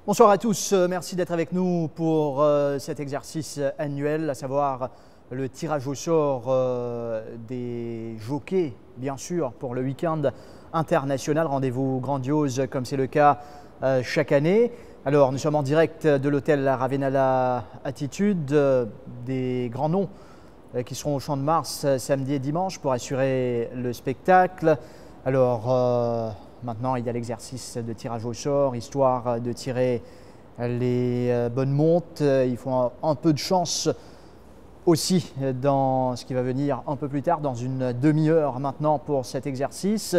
Bonsoir à tous, merci d'être avec nous pour cet exercice annuel, à savoir le tirage au sort des jockeys, bien sûr, pour le week-end international, rendez-vous grandiose comme c'est le cas chaque année. Alors, nous sommes en direct de l'hôtel Ravenala Attitude, des grands noms qui seront au Champ de Mars samedi et dimanche pour assurer le spectacle. Alors, maintenant, il y a l'exercice de tirage au sort, histoire de tirer les bonnes montes. Il faut un peu de chance aussi dans ce qui va venir un peu plus tard, dans une demi-heure maintenant pour cet exercice.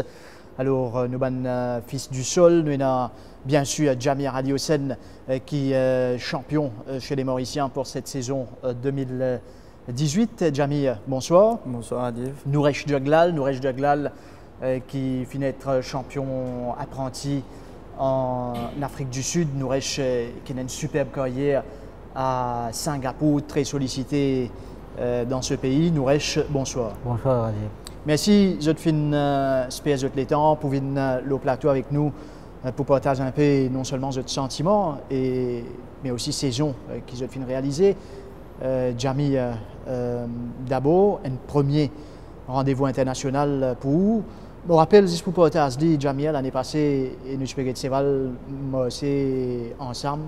Alors, nous sommes fils du sol, nous avons bien sûr Jamie Radiosen qui est champion chez les Mauriciens pour cette saison 2018. Jamie, bonsoir. Bonsoir Adiv. Nouresh Jaglal qui finit être champion apprenti en Afrique du Sud. Nouresh qui a une superbe carrière à Singapour, très sollicité dans ce pays. Nouresh, bonsoir. Bonsoir Adiv. Merci, je te fais une espèce de temps pour venir au plateau avec nous pour partager un peu non seulement votre sentiment, mais aussi saison qui je te fais réaliser. Jamie, d'abord, un premier rendez-vous international pour vous. Je me rappelle, juste pour partager, Jamie, l'année passée, nous espérons que Séval, c'est ensemble,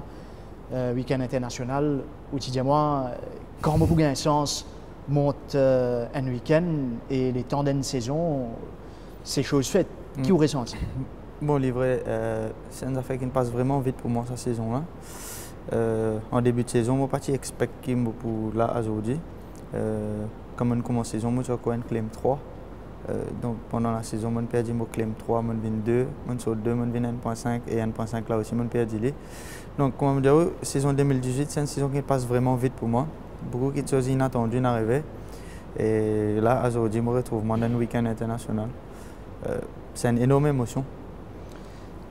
week-end international, où tu dis moi, quand beaucoup de sens monte un week-end et les temps d'une saison, c'est chose faite. Qui vous ressenti? Bon, livret, c'est une affaire qui passe vraiment vite pour moi, cette saison-là. En début de saison, je n'ai pas expecté pour là aujourd'hui. Comme on commence la saison, je suis un claim 3. Donc pendant la saison, je perdu mon claim 3, je vins 2, je saute 2, je vins 1.5 et 1.5 là aussi, je perdu. Donc, comme je dis, la saison 2018, c'est une saison qui passe vraiment vite pour moi. Beaucoup de choses inattendues n'arrivaient. Et là, aujourd'hui, je me retrouve dans un week-end international. C'est une énorme émotion.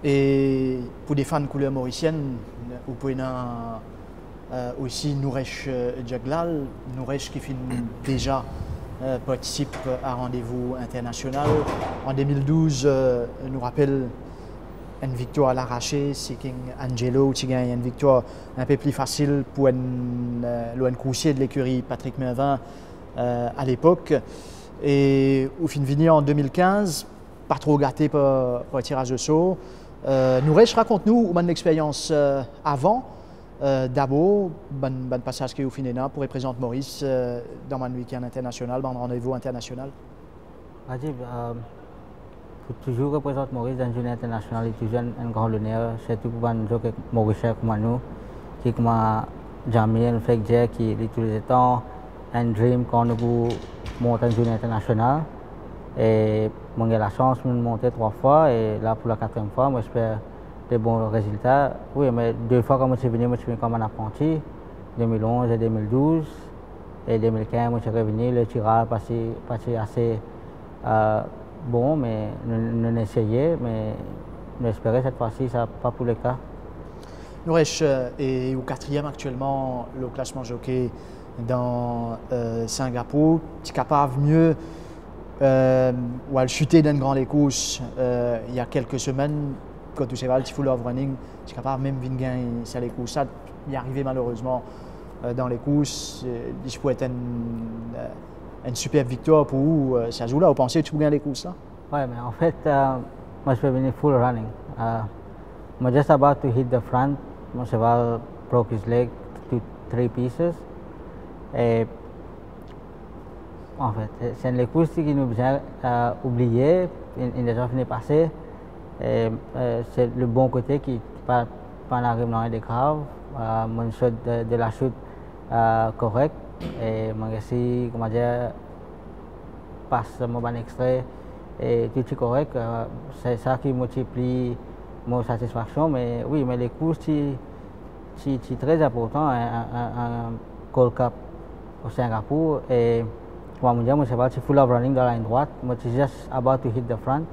Et pour des fans de couleur mauricienne, vous pouvez aussi Nouresh Jaglal, Nouresh qui déjà participe à rendez-vous international. En 2012, nous rappelle une victoire à l'arraché, Seeking Angelo, qui gagne une victoire un peu plus facile pour un coursier de l'écurie Patrick Mervin à l'époque. Et au fin de venir en 2015, pas trop gâté par le tirage de saut. Nouresh, raconte-nous une expérience avant. D'abord, bon passage que vous finissez pour représenter Maurice dans un week-end international, dans un rendez-vous international. Ajib, pour toujours représenter Maurice dans une journée internationale, c'est toujours un grand honneur, surtout pour un joueur mauricien comme nous, qui comme Jamie, un fait qui est tous les temps, un dream quand nous montons une journée internationale. Et j'ai la chance de monter 3 fois et là pour la 4e fois, moi j'espère des bons résultats. Oui, mais 2 fois quand je suis venu comme un apprenti, 2011 et 2012. Et 2015, je suis revenu, le tirage passé assez bon, mais nous avons essayé, mais j'espérais cette fois-ci, ça pas pour le cas. Nouresh est au 4e actuellement, le classement jockey dans Singapour. Tu es capable mieux ou à chuter dans une grande course il y a quelques semaines, quand tu sais pas, tu fais le running, tu es capable même de gagner sur les courses. Ça, il est arrivé malheureusement dans les courses. Il peut être une superbe victoire pour vous. Ça joue là, vous pensez que tu peux gagner les courses là? Oui, mais en fait, moi je suis venu full running. I'm just about to hit the front. Mon cheval broke his leg to 3 pieces. Et en fait, c'est les courses qui nous ont oublié, il déjà fini passer. C'est le bon côté qui pas arrive dans les graves. Mon shot de la chute correct et mon réussi, comment dire, passe mon bon extrait et tout est correct. C'est ça qui multiplie mon satisfaction. Mais oui, mais les courses c'est très important. Un Gold Cup au Singapour et moi mon cheval c'est full of running dans la ligne droite. Moi c'est just about to hit the front.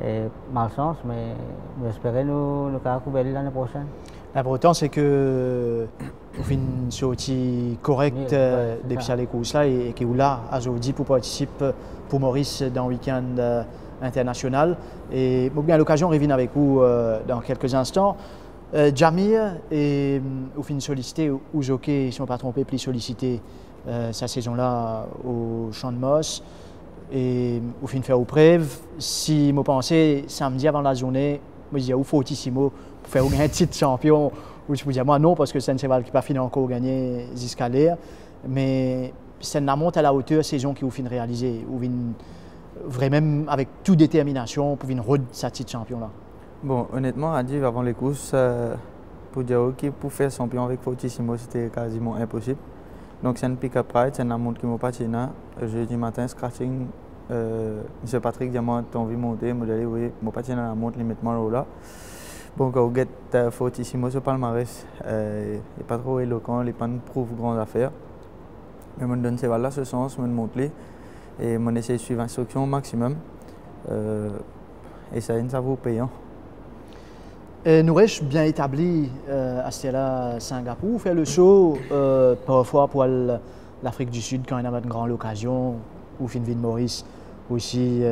Et malchance, mais j'espère nous couvrir l'année prochaine. L'important c'est que vous faites une sortie correcte depuis les courses là et que vous là aujourd'hui pour participer pour Maurice dans le week-end international. Et j'ai bien l'occasion de revenir avec vous dans quelques instants. Jamir et au fin sollicité, ou jockey, si on ne pas trompé, plus sollicité sa saison-là au Champ de Moss. Et au fin faire au preuve, si je pensais samedi avant la journée, je disais, il faut fortissimo pour faire un titre champion. Ou je vous disais, moi non, parce que c'est un cheval qui n'a pas fini encore gagner jusqu'à l'air. Mais c'est une monte à la hauteur saison qui vous fin réaliser. Ou vraiment avec toute détermination pour venir rôder sa titre champion là. Bon, honnêtement, à dire avant les courses, pour dire ok, pour faire champion avec Fortissimo, c'était quasiment impossible. Donc c'est une pick-up ride, c'est une montre qui m'a patina. Jeudi matin, scratching, M. Patrick Diamant a envie de monter, il m'a dit oui, m'a patina la montre, limite là. Bon, quand vous êtes Fortissimo sur palmarès, il n'est pas trop éloquent, il n'est pas une prouve grande affaire. Mais je donne ces balles là ce sens, je me montre et je essaie de suivre l'instruction au maximum. Et ça vaut payant. Nous sommes bien établis à Stella Singapour, faire le saut parfois pour l'Afrique du Sud quand il y a une grande occasion, ou fin de Maurice aussi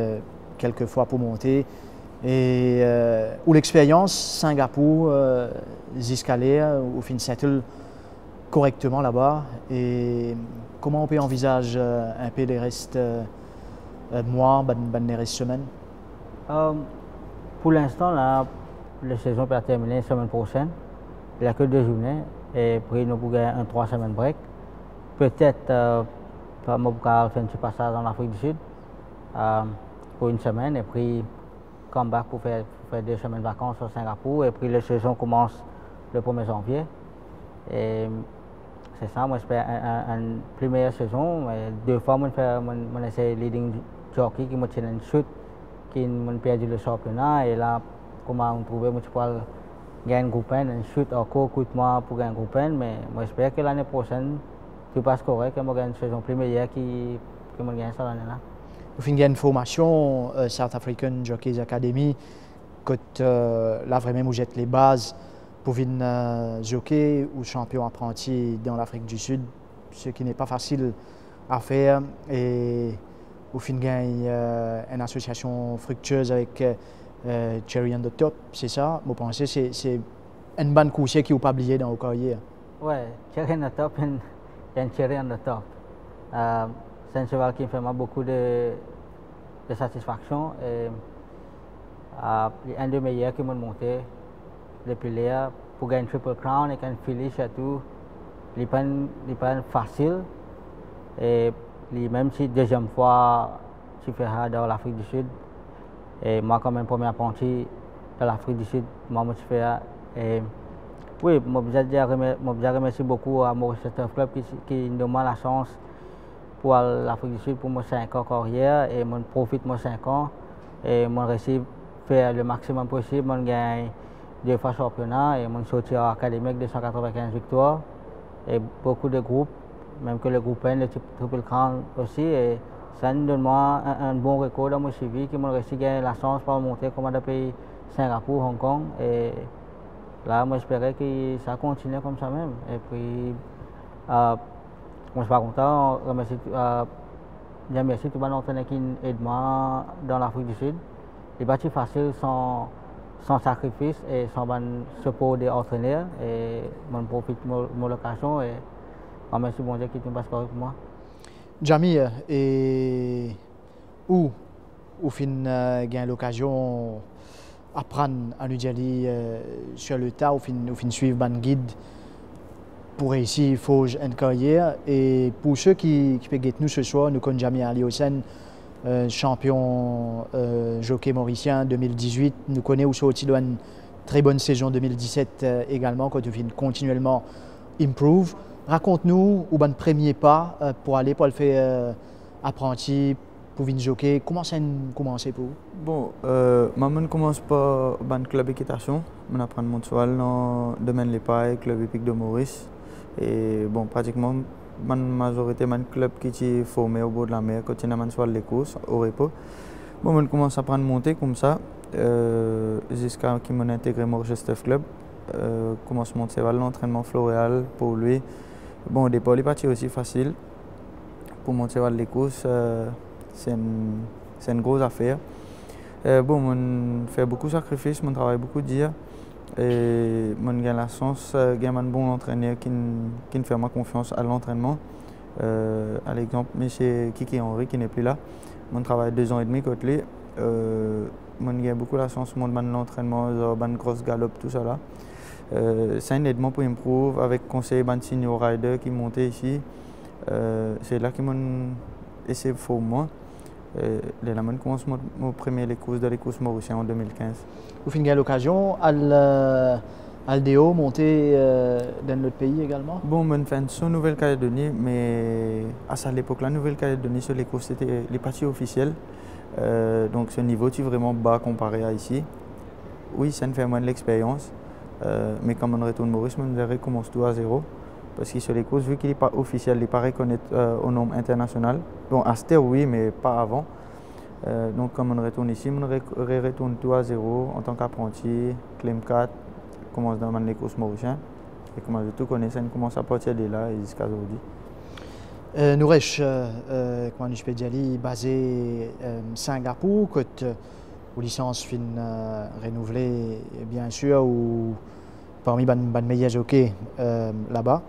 quelques fois pour monter. Et où l'expérience Singapour, jusqu'à ou fin settle correctement là-bas. Et comment on peut envisager un peu les restes mois, les restes semaines? Pour l'instant, là, la saison peut terminer la semaine prochaine. Il n'y a que 2 journées. Et puis, nous pouvons un 3 semaines break. Peut-être, nous pouvons faire un petit passage en Afrique du Sud pour 1 semaine. Et puis, comeback pour faire 2 semaines de vacances au Singapour. Et puis, la saison commence le 1er janvier. Et c'est ça, moi, j'espère une plus meilleure saison. Et 2 fois, je essayé leading jockey qui m'a tiré une chute, qui m'a perdu le championnat. Et là, comment on trouve, je peux gagner un groupe 1, une chute encore coûte-moi pour gagner un groupe 1, mais j'espère que l'année prochaine, tout passe correct, que je gagne une saison plus meilleure que je gagne cette année-là. Vous finissez une formation South African Jockeys Academy, que là vraiment vous êtes les bases pour venir jockey ou champion apprenti dans l'Afrique du Sud, ce qui n'est pas facile à faire. Et vous finissez une association fructueuse avec Cherry on the Top, c'est ça? Vous pensez que c'est une bonne couche qui vous pas oublié dans vos carrières? Oui, Cherry on the Top et Cherry on the Top. C'est un cheval qui me fait beaucoup de satisfaction. Et, un des meilleurs qui m'a monté depuis là pour gagner Triple Crown et un finish et tout. Il n'est pas facile. Et même si deuxième fois, je fais dans l'Afrique du Sud. Et moi, comme un premier apprenti de l'Afrique du Sud, moi, je fais. Et oui, je remercie beaucoup à Maurice Club qui nous donne la chance pour l'Afrique du Sud pour moi 5 ans carrière. Et je profite de 5 ans. Et je réussis à faire le maximum possible. Je gagne 2 fois championnat et je sorti en académique 295 victoires. Et beaucoup de groupes, même que le groupe 1, le Triple Crown aussi. Et ça nous donne moi un bon record dans mon suivi qui m'a réussi à gagner la chance pour monter comme dans pays Singapour, Hong Kong. Et là, moi j'espérais que ça continue comme ça même. Et puis, moi je suis pas content. Je remercie tout le monde qui aide moi dans l'Afrique du Sud. Il n'est pas facile sans sacrifice et sans support des entraîneurs. Et je profite de mon location et je remercie bon Dieu qui est passe correct pour moi. Jamir, et où fin gagne l'occasion d'apprendre à nous dire sur le tas, ou fin suivre un guide pour réussir forge une carrière. Et pour ceux qui peuvent nous ce soir, nous connaissons Jamir Ali Hossein, champion jockey mauricien 2018. Nous connaissons aussi une très bonne saison 2017 également, quand tu continuellement improve. Raconte-nous où le premier pas pour aller pour le faire apprenti, pour venir jockey. Comment ça a commencé pour vous? Bon, moi je commence par un club d'équitation. Je apprends mon cheval dans le domaine des pailles, club épique de Maurice. Et bon, pratiquement, la majorité de club qui est formé au bord de la mer, quand il y a un cheval des courses, au repos. Bon, je commence à apprendre à monter comme ça, jusqu'à ce que je intégré Maurice Club. Commence mon cheval, l'entraînement floréal pour lui. Bon, au départ, il n'est pas aussi facile. Pour mon cheval des courses, c'est une grosse affaire. Bon, on fait beaucoup de sacrifices, on travaille beaucoup de dire. Et j'ai la chance j'ai un bon entraîneur qui me fait ma confiance à l'entraînement. À l'exemple, M. Kiki Henry qui n'est plus là. Je travaille 2 ans et demi côté lui. J'ai beaucoup la chance de l'entraînement, de grosse galop, tout ça là. C'est un aidement pour improve avec conseil de senior rider qui montait ici. C'est là que essayé pour moi. Les lamans commencent mon premier les courses mauriciennes en 2015. Vous avez l'occasion à Aldéo monter dans notre pays également? Bon, je fais sur Nouvelle-Calédonie, mais à cette époque, la Nouvelle-Calédonie, sur les courses, c'était les parties officielles. Donc ce niveau est vraiment bas comparé à ici. Oui, ça me fait moins de l'expérience, mais quand on retourne Maurice, on recommence tout à zéro. Parce que sur les courses, vu qu'il n'est pas officiel, il n'est pas reconnu aux normes internationales. Bon, à cette heure, oui, mais pas avant. Donc, comme on retourne ici, on retourne tout à zéro en tant qu'apprenti, Clem 4, commence dans les courses mauriciennes. Et comme je tout connais, ça commence à partir de là jusqu'à aujourd'hui. Nouresh, comment je peux dire, basé Singapour, que licence fin renouvelée, bien sûr, ou parmi les meilleurs jockeys là-bas.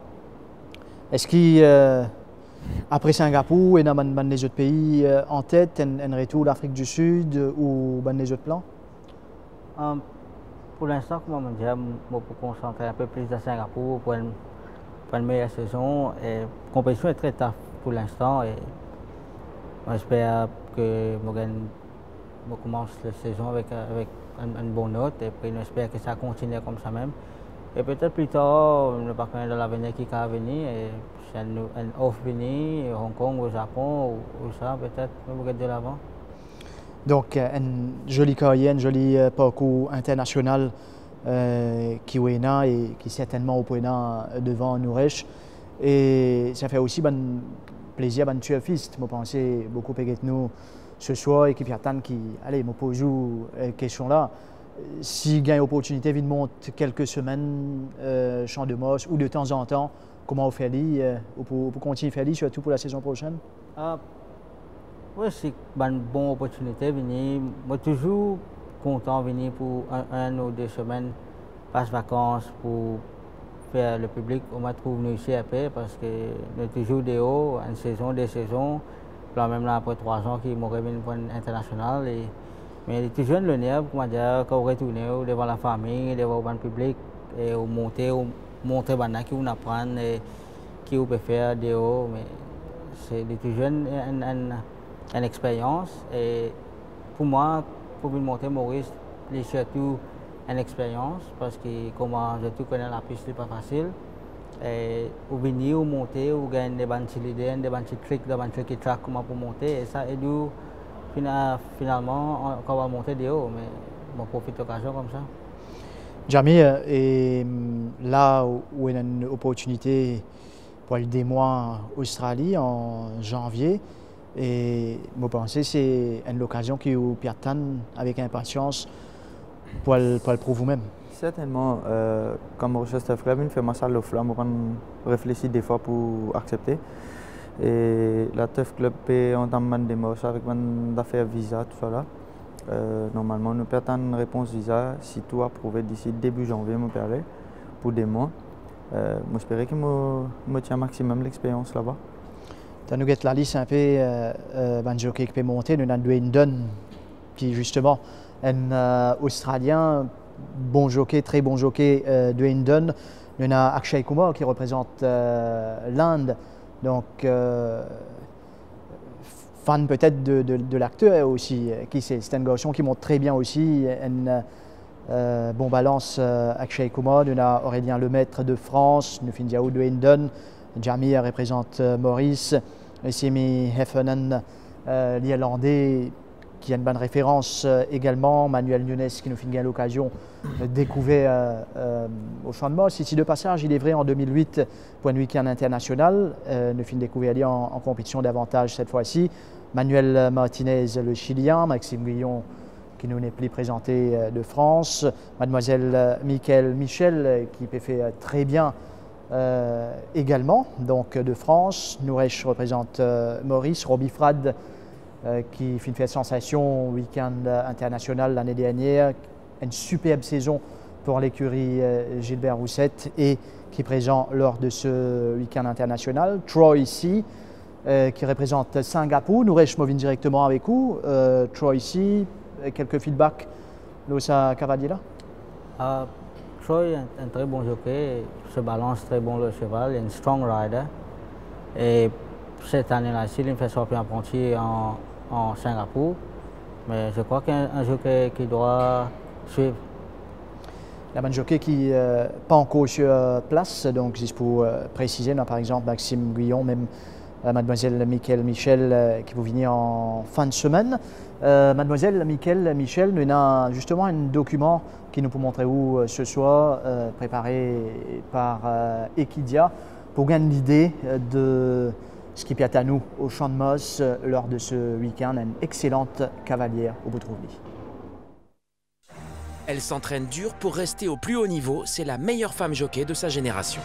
Est-ce qu'après Singapour et dans les autres pays en tête, un retour l'Afrique du Sud ou dans les autres plans? Pour l'instant, comme je me concentrer un peu plus à Singapour pour une meilleure saison. La compétition est très tough pour l'instant et j'espère que je commence la saison avec une bonne note et puis j'espère que ça continue comme ça même. Et peut-être plus tard, ne pas connaître dans l'avenir qui va venir, et c'est un off venir, Hong Kong, au Japon, ou ça, peut-être, nous regarder de l'avant. Donc, une jolie carrière, un joli parcours international qui est là et qui est certainement au point devant Nouresh. Et ça fait aussi plaisir de tuer fils. Je pense beaucoup avec nous ce soir et qui allez, me pose cette question là. Si il y a une opportunité de monter quelques semaines champ de Moss ou de temps en temps, comment vous faites pour continuer à faire surtout pour la saison prochaine? Oui, c'est une bonne opportunité de venir. Je suis toujours content de venir pour un ou 2 semaines, passer vacances pour faire le public. On m'a trouvé ici après parce que nous toujours des hauts, une saison, 2 saisons. Même là, après 3 ans, qui m'ont revenu pour international. Mais il est toujours le nerf, comment dire, quand on retourne devant la famille, devant le public, et on montrer qui on apprend, qui on peut faire des hauts. Mais c'est toujours une expérience. Et pour moi, pour monter Maurice, c'est surtout une expérience parce que comment je tout connais la piste, c'est pas facile. Et ou venir ou monter ou gagner des bonnes idées, des bonnes tricks, des bonnes tricks track comment pour monter et ça aide finalement quand on va monter des hauts, mais on profite de l'occasion comme ça. Jamie, et là où il y a une opportunité pour aller des mois en Australie en janvier, et je pense que c'est une occasion qui vous attend avec impatience pour le prouver vous-même. Certainement, comme recherche Tough Club, il fait ma salle l'offre là, je réfléchis des fois pour accepter. Et la Tough Club est en termes de démarches avec d'affaires visa, tout ça là. Normalement, nous perdons une réponse visa si tout approuvé d'ici début janvier, me parler pour des mois. J'espère que je tiens maximum l'expérience là-bas. Tu nous la liste un peu de jockey qui peut monter. Nous avons Dwayne Dunn, qui justement un Australien, bon jockey, très bon jockey, Dwayne Dunn. Nous avons Akshay Kumar qui représente l'Inde. Donc, fan peut-être de l'acteur aussi, c'est un garçon qui monte très bien aussi, une bon balance Akshay Kumar. Nous avons Aurélien Lemaître de France, nous finissons Dwayne Dunn, Jamie représente Maurice, Simi Heffernan, l'Irlandais, qui a une bonne référence également, Manuel Nunes qui nous finit à l'occasion de découvrir au Champ de Moss. Ici de passage, il est vrai en 2008 pour un week-end international. Nous finissons découvrir en compétition davantage cette fois-ci. Manuel Martinez, le Chilien, Maxime Guillon qui nous n'est plus présenté de France, mademoiselle Michel qui peut faire très bien également, donc de France. Nouresh représente Maurice, Robbie Frad qui fait une sensation au week-end international l'année dernière, une superbe saison pour l'écurie Gilbert Roussette et qui est présent lors de ce week-end international. Troy ici, qui représente Singapour. Nous restons directement avec vous. Troy ici, quelques feedbacks de sa cavalier là. Troy est un très bon jockey, se balance très bon le cheval, il est un strong rider. Et cette année-là, il fait sortir apprenti en Singapour. Mais je crois qu'il y a un jockey qui doit suivre. Il y a un jockey qui n'est pas encore sur place, donc juste pour préciser, on a par exemple Maxime Guillon, même mademoiselle Michael Michel qui vous venir en fin de semaine. Mademoiselle Michael Michel, nous avons justement un document qui nous peut montrer où ce soir, préparé par Equidia, pour gagner l'idée de ce qui est à nous au Champ de Mosse lors de ce week-end. Une excellente cavalière au bout de Rouvely. Elle s'entraîne dur pour rester au plus haut niveau, c'est la meilleure femme jockey de sa génération.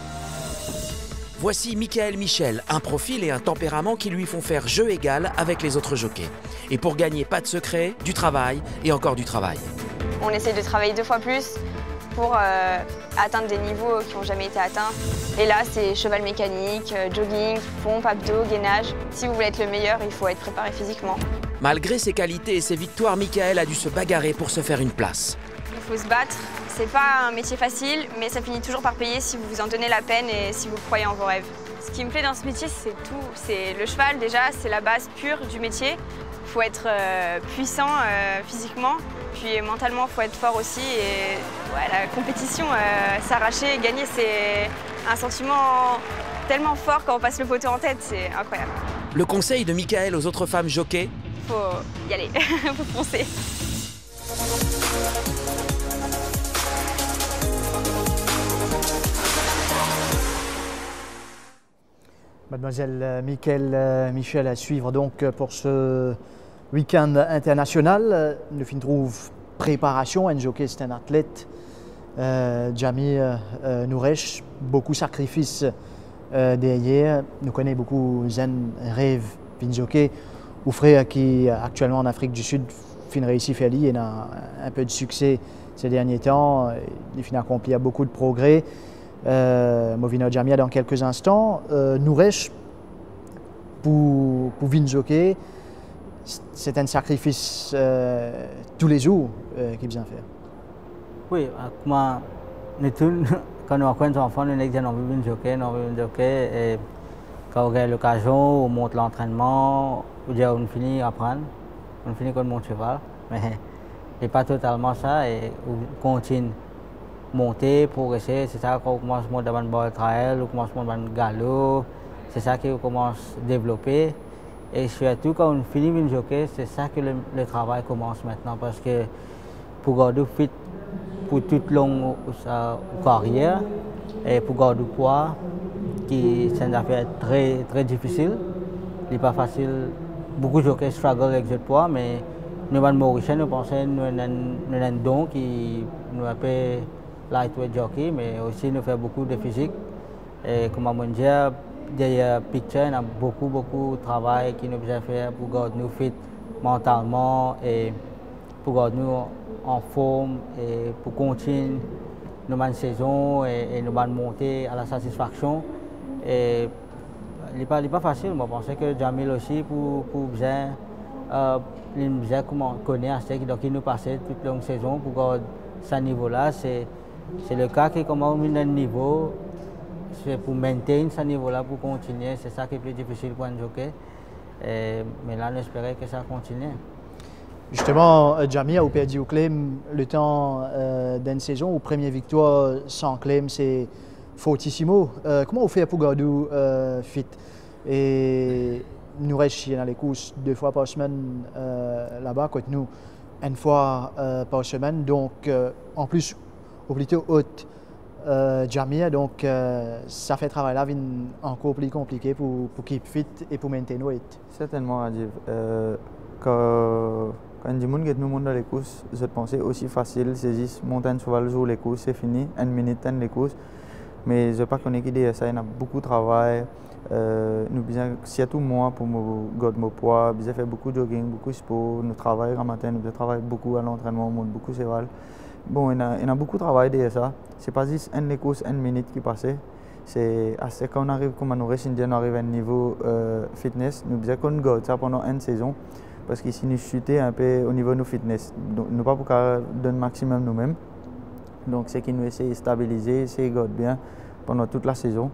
Voici Michael Michel, un profil et un tempérament qui lui font faire jeu égal avec les autres jockeys. Et pour gagner, pas de secret, du travail et encore du travail. On essaie de travailler 2 fois plus pour atteindre des niveaux qui n'ont jamais été atteints. Et là, c'est cheval mécanique, jogging, pompe, abdos, gainage. Si vous voulez être le meilleur, il faut être préparé physiquement. Malgré ses qualités et ses victoires, Michael a dû se bagarrer pour se faire une place. Il faut se battre. C'est pas un métier facile, mais ça finit toujours par payer si vous vous en donnez la peine et si vous croyez en vos rêves. Ce qui me plaît dans ce métier, c'est tout. C'est le cheval déjà, c'est la base pure du métier. Il faut être puissant physiquement, puis mentalement, il faut être fort aussi. Et ouais, la compétition, s'arracher et gagner, c'est un sentiment tellement fort quand on passe le poteau en tête, c'est incroyable. Le conseil de Michael aux autres femmes jockeys ? Faut y aller, faut foncer. Mademoiselle Michael Michel à suivre donc pour ce week-end international. Nous finissons préparation, un jockey c'est un athlète. Jami Nouresh, beaucoup de sacrifices derrière. Nous connaissons beaucoup zen rêve d'un jockey ou frère qui actuellement en Afrique du Sud fin réussi faire il a un peu de succès ces derniers temps. Il fin accompli beaucoup de progrès. Movino Jamia dans quelques instants. Nouresh, pour Vinjockey, c'est un sacrifice tous les jours qu'il vient faire. Oui, moi, quand nous avons des enfants, nous avons Vinjockey, et quand on a l'occasion, on monte l'entraînement, on finit à apprendre, on finit comme mon cheval, mais ce n'est pas totalement ça, et on continue. Monter, progresser, c'est ça qu'on commence à monter dans le ball trail, on commence à monter dans le galop, c'est ça qu'on commence à développer. Et surtout quand on finit une jockey, c'est ça que le travail commence maintenant parce que pour garder fit pour toute longue carrière et pour garder le poids, c'est une affaire très, très difficile. Il n'est pas facile, beaucoup de jockeys struggle avec le poids, mais nous, en Mauritius, nous pensons que nous avons un don qui nous appelle lightweight jockey, mais aussi nous fait beaucoup de physique. Et comme on dit, derrière picture, il y a beaucoup de travail qui nous a fait pour garder nous fit mentalement et pour garder nous en forme et pour continuer notre saison et nous monter à la satisfaction. Et il n'est pas facile, moi je pense que Jamil aussi pour bien connaître donc il nous passait toute longue saison pour garder ce niveau-là. C'est le cas qui commence à un niveau, c'est pour maintenir ce niveau-là, pour continuer. C'est ça qui est plus difficile pour un jockey. Mais là, on espérait que ça continue. Justement, Jamie a perdu au claim le temps d'une saison. Au premier victoire sans claim, c'est fortissimo. Comment on fait pour garder fit? Et nous restons dans les courses 2 fois par semaine là-bas, quand nous, 1 fois par semaine. Donc, en plus, ou plutôt haute Jamia, donc ça fait le travail là encore plus compliqué pour keep fit et pour maintenir weight. Certainement, Rajiv. Quand du monde qui nous monte dans les courses, je pensais aussi facile, c'est juste monter un cheval jour les courses, c'est fini, 1 minute dans les courses. Mais je ne sais pas qu'on est qui ça, il y a beaucoup de travail. Surtout moi, pour garder mon poids, j'ai fait beaucoup de jogging, beaucoup de sport, nous travaillons en matin, nous travaillons beaucoup à l'entraînement, on monte beaucoup de cheval. Bon, il y a beaucoup de travail derrière ça. C'est pas juste une course, une minute qui passait. C'est quand on arrive, comme on arrive à un niveau fitness, nous disons qu'on garde ça pendant une saison. Parce qu'ici, nous chutons un peu au niveau de nos fitness. Donc, nous pas pour donner le maximum nous-mêmes. Donc, c'est qu'il nous essaie de stabiliser, essayer de garder bien pendant toute la saison.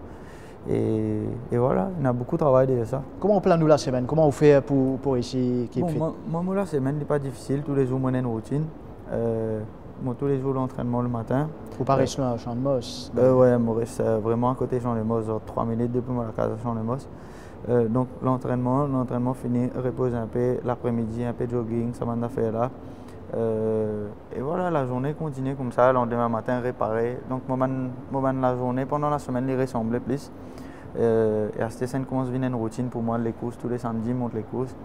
Et voilà, il y a beaucoup de travail derrière ça. Comment on plan nous la semaine? Comment on fait pour ici qui fit? Moi, la semaine n'est pas difficile. Tous les jours, on a une routine. Tous les jours, l'entraînement le matin. Vous pas rester à Champ de Moss? Oui, je reste vraiment à côté de Champ de Moss, genre 3 minutes depuis la case de Champ de Moss. Donc, l'entraînement fini, repose un peu. L'après-midi, un peu de jogging, ça m'a fait là. Et voilà, la journée continue comme ça. Le lendemain matin, réparer. Donc, la journée, pendant la semaine, il ressemblait plus. Et à cette scène commence à venir une routine pour moi, les courses. Tous les samedis, je monte les courses.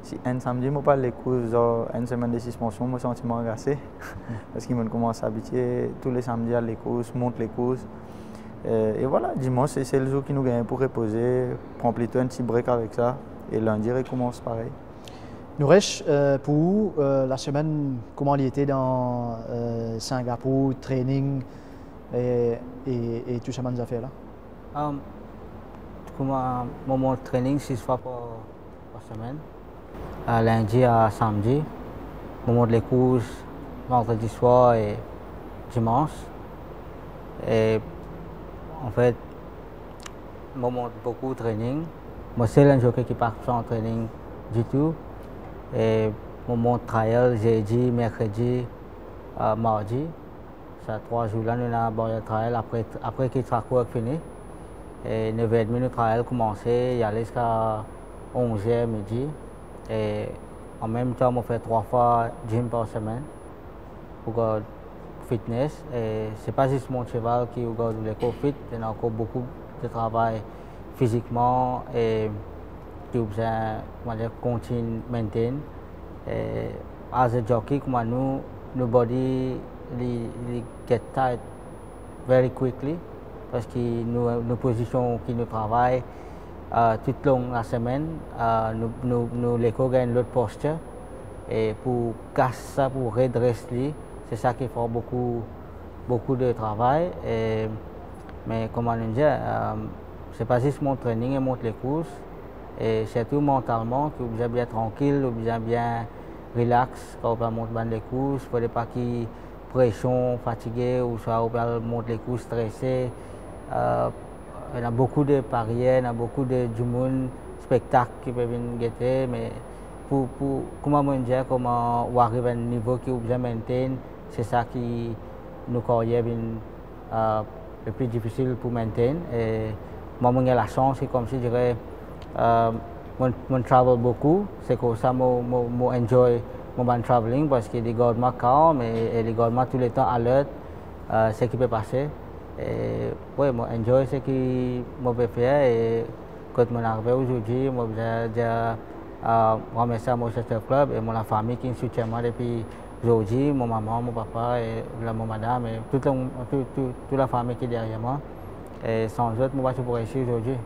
Si un samedi, je pas les courses, genre une semaine de suspension, je me sens agacé. Parce qu'ils me commencent à habituer tous les samedis à les courses, monte les courses. Et voilà, dimanche, c'est le jour qui nous gagne pour reposer, prendre plutôt un petit break avec ça. Et lundi, il recommence pareil. Nous reste pour vous, la semaine, comment il était dans Singapour, training et tout ça, nous a fait là? Comme un moment de training 6 fois par semaine, lundi à samedi, moment de les courses, vendredi soir et dimanche. Et en fait, moment de beaucoup de training. Moi, c'est un jockey qui part en training du tout. Et moment de trial, jeudi, mercredi, mardi. Ça 3 jours là, nous avons un trial après que le track work fini. Et 9h30, nous trial commencé, il allait jusqu'à 11h midi. Et en même temps, on fait 3 fois gym par semaine pour le fitness. Et c'est pas juste mon cheval qui regarde l'éco-fit, il y a encore beaucoup de travail physiquement et qui a besoin de continuer à maintenir. As a jockey, comme nous body get tight very quickly parce que nos positions qui nous travaillent tout le long de la semaine, nous l'éco gagne l'autre posture et pour casser ça, pour redresser, c'est ça qui fait beaucoup de travail. Mais comme on dit, c'est pas juste mon training et mon les courses, et surtout mentalement, que vous êtes bien tranquille, vous êtes bien relax quand on monte les courses, il ne faut pas qu'il y ait pression, fatigué ou soit on monte les courses stressé. Il y a beaucoup de parieurs, il y a beaucoup de spectacles qui peuvent guetter, mais comment dire, comment arriver à un niveau que vous maintenez, c'est ça qui nous carrière le plus difficile pour maintenir. Et moi, j'ai la chance, c'est comme si je dirais, je travel beaucoup, c'est comme ça que je enjoy mon traveling parce que les gouvernements calmes et les gouvernements tout le temps alerte, ce qui peut passer. Et oui, moi enjoy ce qui je faire et quand je suis arrivé aujourd'hui, je remercie à Manchester Club et la famille qui soutient moi depuis aujourd'hui, mon maman, mon papa et mon madame et toute la famille qui est derrière moi. Et sans eux, je ne vais pas réussir aujourd'hui.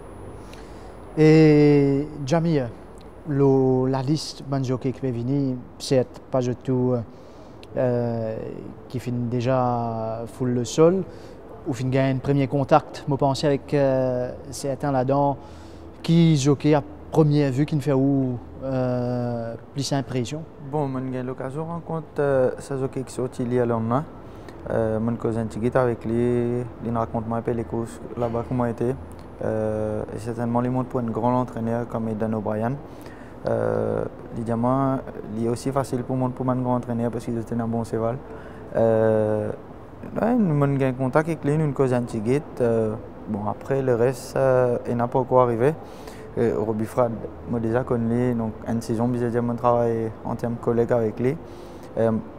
Et Jamie, la liste de jockey qui peut venir, c'est pas du tout qui finit déjà full le sol. Ou fin gagne un premier contact, je pense avec certains là-dedans qui jockey à première vue qui me fait plus impression. Bon, j'ai eu l'occasion de rencontrer ce jockey qui sorti il y a longtemps. Mon cousin Tigit avec lui, il me raconte un peu les courses là-bas comment était. Et certainement, il montre pour un grand entraîneur comme Dan O'Brien. Évidemment, il est aussi facile pour moi pour un grand entraîneur parce qu'il était un bon cheval. Nous avons eu contact avec lui, une cousin Tigit. Bon, après, le reste, il n'a pas encore arrivé. Robbie Frad m'a déjà connu, donc une saison, j'ai déjà travaillé en termes de collègues avec lui.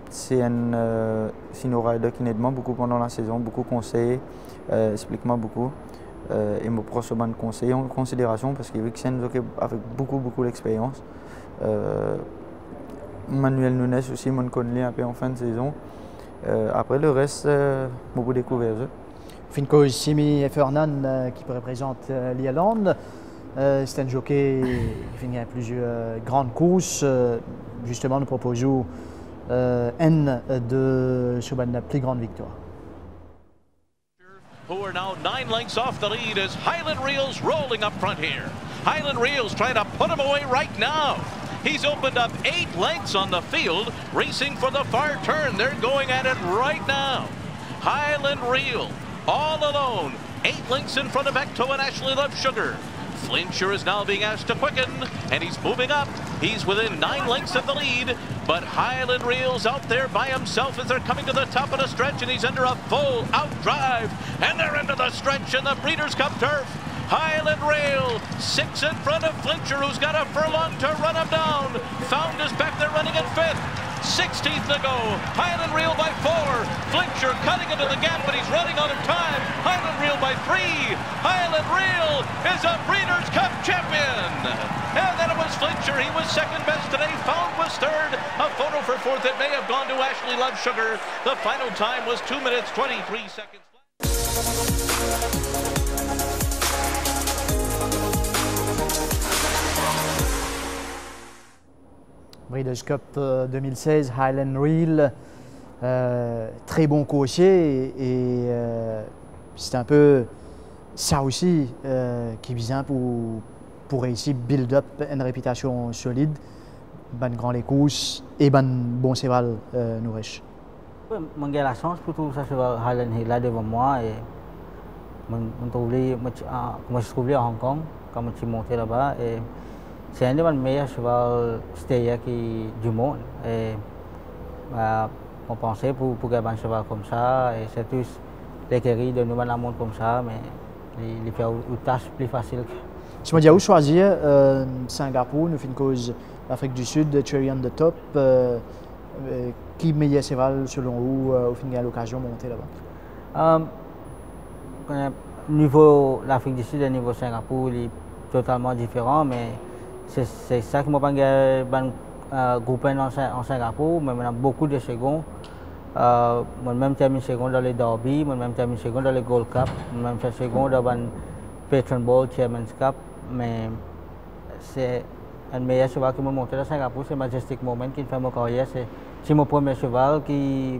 C'est un rider qui m'aide beaucoup pendant la saison, beaucoup de conseils, explique-moi beaucoup. Et me prend souvent de conseils en considération parce qu'il c'est un jockey avec beaucoup d'expérience. Manuel Nunes aussi m'a connu un peu en fin de saison. Après le reste, beaucoup découvert. Finco Simi et Fernand qui représente l'Irlande. C'est un jockey qui finit à plusieurs grandes courses. Justement, nous proposons N de sur la plus grande victoire. Who are now 9 lengths off the lead as Highland Reels rolling up front here. Highland Reels trying to put him away right now. He's opened up 8 lengths on the field, racing for the far turn. They're going at it right now. Highland Reel, all alone, 8 lengths in front of Ecto and Ashley Love Sugar. Flincher is now being asked to quicken, and he's moving up. He's within 9 lengths of the lead, but Highland Reel's out there by himself as they're coming to the top of the stretch, and he's under a full out drive, and they're into the stretch in the Breeders' Cup turf. Highland Reel, 6 in front of Flincher, who's got a furlong to run him down. Found is back there running in 5th. 16th to go. Highland Reel by 4. Flincher cutting into the gap, but he's running out of time. Highland Reel by 3. Highland Reel is a Breeders' Cup champion. And then it was Flincher. He was second best today. Found was third. A photo for 4th. It may have gone to Ashley Love Sugar. The final time was 2 minutes 23 seconds. Breeders' Cup 2016, Highland Reel, très bon coursier et c'est un peu ça aussi qui vient pour réussir build up une réputation solide, ban grand les courses et ban bon cheval nous riche. J'ai la chance pour trouver ça cheval Highland Reel là devant moi et moi je trouvais à Hong Kong quand je suis monté là-bas et c'est un des meilleurs chevaux stayer du monde. Et on pensait pour gagner un cheval comme ça, et c'est tous l'écurie de nous la monde comme ça, mais il fait une tâche plus facile. Si on dit où choisir Singapour, nous faisons une cause Afrique du Sud, Cherry on the Top, qui meilleur cheval selon vous au fin de l'occasion de monter là-bas? Niveau l'Afrique du Sud et niveau Singapour, il est totalement différent, mais c'est ça qui m'a pas groupé en Singapour, mais on a beaucoup de secondes. Moi-même terminé second dans les Derby, moi-même terminé second dans les Gold Cup, moi-même terminé second dans le Patron Ball, Chairman's Cup, mais c'est un meilleur cheval qui m'a monté à Singapour, c'est Majestic Moment qui fait ma carrière. C'est mon premier cheval,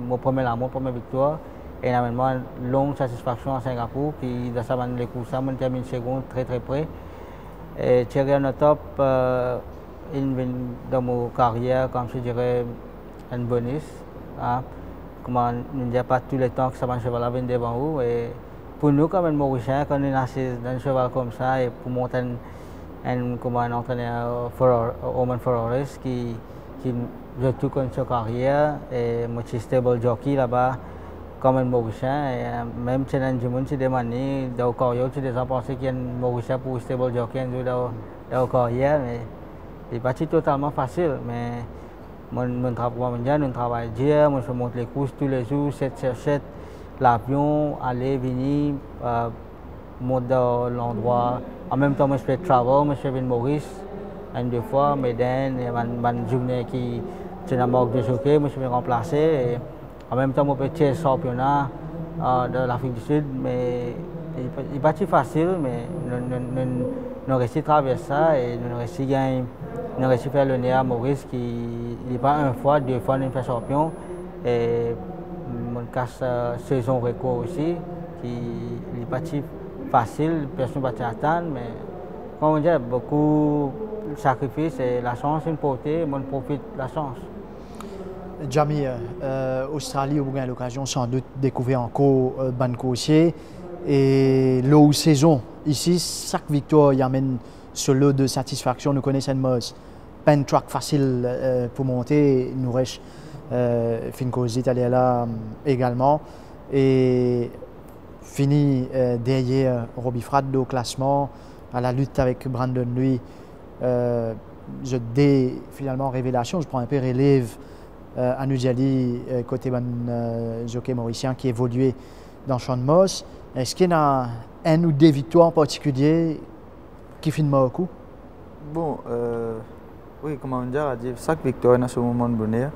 mon premier amour, première victoire. Et normalement, une longue satisfaction à Singapour, qui dans sa les courses, on termine second très près. Et Cherry on the Top, dans mon carrière, comme je dirais, un bonus. Hein. Comment on ne dit pas tout le temps que ça va un cheval vient devant vous. Et pour nous, comme un Mauricien, quand on est assis dans un cheval comme ça, et pour monter un entraîneur Oman Ferraris qui joue tout comme sa carrière, et moi je suis stable jockey là-bas, comme un Mauricien, et même si un monde se demande, dans le carrière, tu as pensé qu'il y a un Mauricien pour stable jockey dans le carrière, mais c'est pas totalement facile. Mais mon travail dur, moi je monte les courses tous les jours, 7 l'avion, aller, venir, monter dans l'endroit. En même temps, moi je fais travel, moi je fais Maurice, deux fois, mais une journée qui c'est un manque de jockey, moi je vais remplacer. Et en même temps, mon petit championnat de l'Afrique du Sud, mais il n'est pas si facile, mais nous avons réussi à traverser ça et nous avons réussi à gagner. Nous avons réussi à faire le nez à Maurice qui n'est pas une fois, 2 fois, nous fait champion. Et mon casse saison record aussi, qui n'est pas si facile, personne ne va attendre, mais comme on dit, beaucoup de sacrifices et la chance est une portée, on profite de la chance. Jamie, Australie, vous avez l'occasion sans doute de découvrir encore ban coursier et l'eau saison. Ici, chaque victoire y amène ce lot de satisfaction. Nous connaissons Moss, pas un track facile pour monter. Nous reste Fincosi Italia là également et fini derrière Robbie Frad au classement à la lutte avec Brandon Lui. Finalement révélation, je prends un peu relève. Anu Diali, côté jockey mauricien qui évoluait dans Champ de Moss. Est-ce qu'il y a un ou des victoires en particulier qui filment au coup? Bon, oui, comment dire, chaque victoire a son moment de bonheur.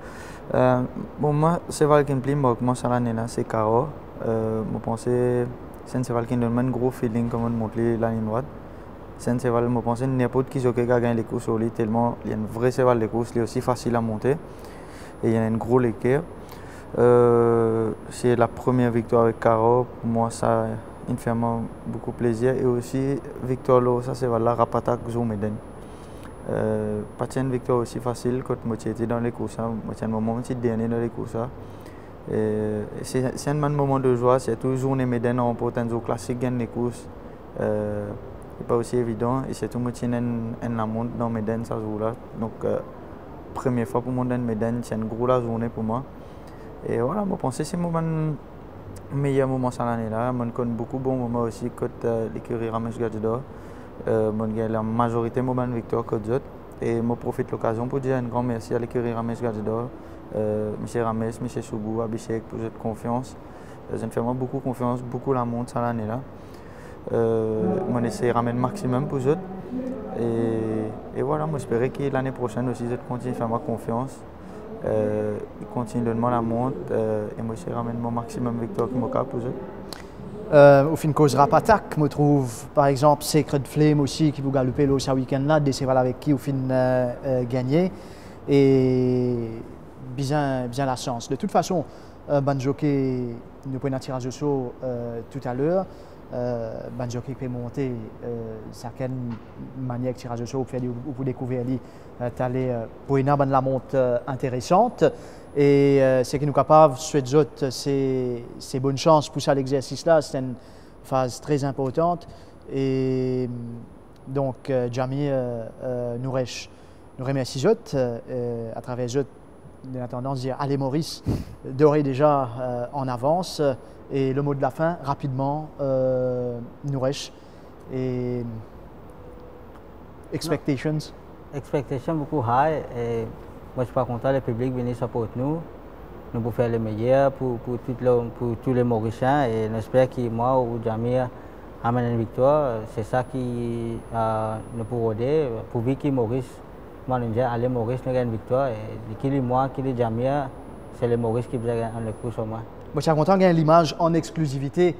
Bon, moi, c'est vrai qu'il me plaît, moi, cette année-là, c'est Caro. Je pense que c'est vrai qu'il donne un gros feeling comme on montre la ligne droite. C'est vrai, je pense que n'importe qui jockey qui a gagné les courses sur lui, tellement il y a un vrai cheval de course, il est aussi facile à monter. et il y a une grosse équerre. C'est la première victoire avec Caro. Pour moi, ça me fait beaucoup plaisir. Et aussi, victoire là, ça c'est la Rapatak Zoumeden. Pas une victoire aussi facile quand moi j'étais dans les courses. Moi j'ai un moment petit dernier dans les courses. C'est un moment de joie. C'est toujours une médaille en potentiel classique dans les courses. C'est pas aussi évident. Et c'est tout moi j'ai un monte dans mes médailles ça joue là. Donc première fois pour moi dans mes médailles, c'est une grosse journée pour moi. Et voilà, je pense que c'est mon meilleur moment cette année-là. Je connais beaucoup de bons moments aussi quand l'écurie Ramesh Gadjidor. La majorité de mes victoires que d'autres. Et je profite de l'occasion pour dire un grand merci à l'écurie Ramesh Gadjidor, M. Ramesh, M. Soubou, Abhishek pour cette confiance. Je me fais beaucoup confiance, beaucoup la montre cette année-là. Je essaie de ramener le maximum pour eux. Et voilà, j'espère que l'année prochaine aussi, je continue à faire ma confiance. Il continue de demander la montre et moi je ramène mon maximum victoire que je pour eux. Au fin cause Rapatak, je trouve par exemple Sacred Flame aussi qui vous galopez le week-end là, c'est avec qui au fin gagné et bien la chance. De toute façon, Banjoké nous prenons un tirage au sort tout à l'heure. Banjoké peut monter certaines manières de tirage au sort pour découvrir pour une la monte intéressante et c'est que nous capables souhaiter c'est bonne chance pour ça l'exercice là, c'est une phase très importante et donc Jami nous remercie à travers eux de la tendance à dire allez Maurice d'ores déjà en avance et le mot de la fin rapidement nous et expectations. Expectations beaucoup high et moi je suis pas content, le public venir supporter nous pouvons faire le meilleur pour tous les Mauriciens et j'espère que moi ou Jamir amène une victoire. C'est ça qui nous pourrait aider pour que Maurice, moi je dis allez Maurice nous gagne une victoire et qui moi qui est Jamir c'est le Maurice qui gagne le coup sur moi. Moi je suis content de gagner l'image en exclusivité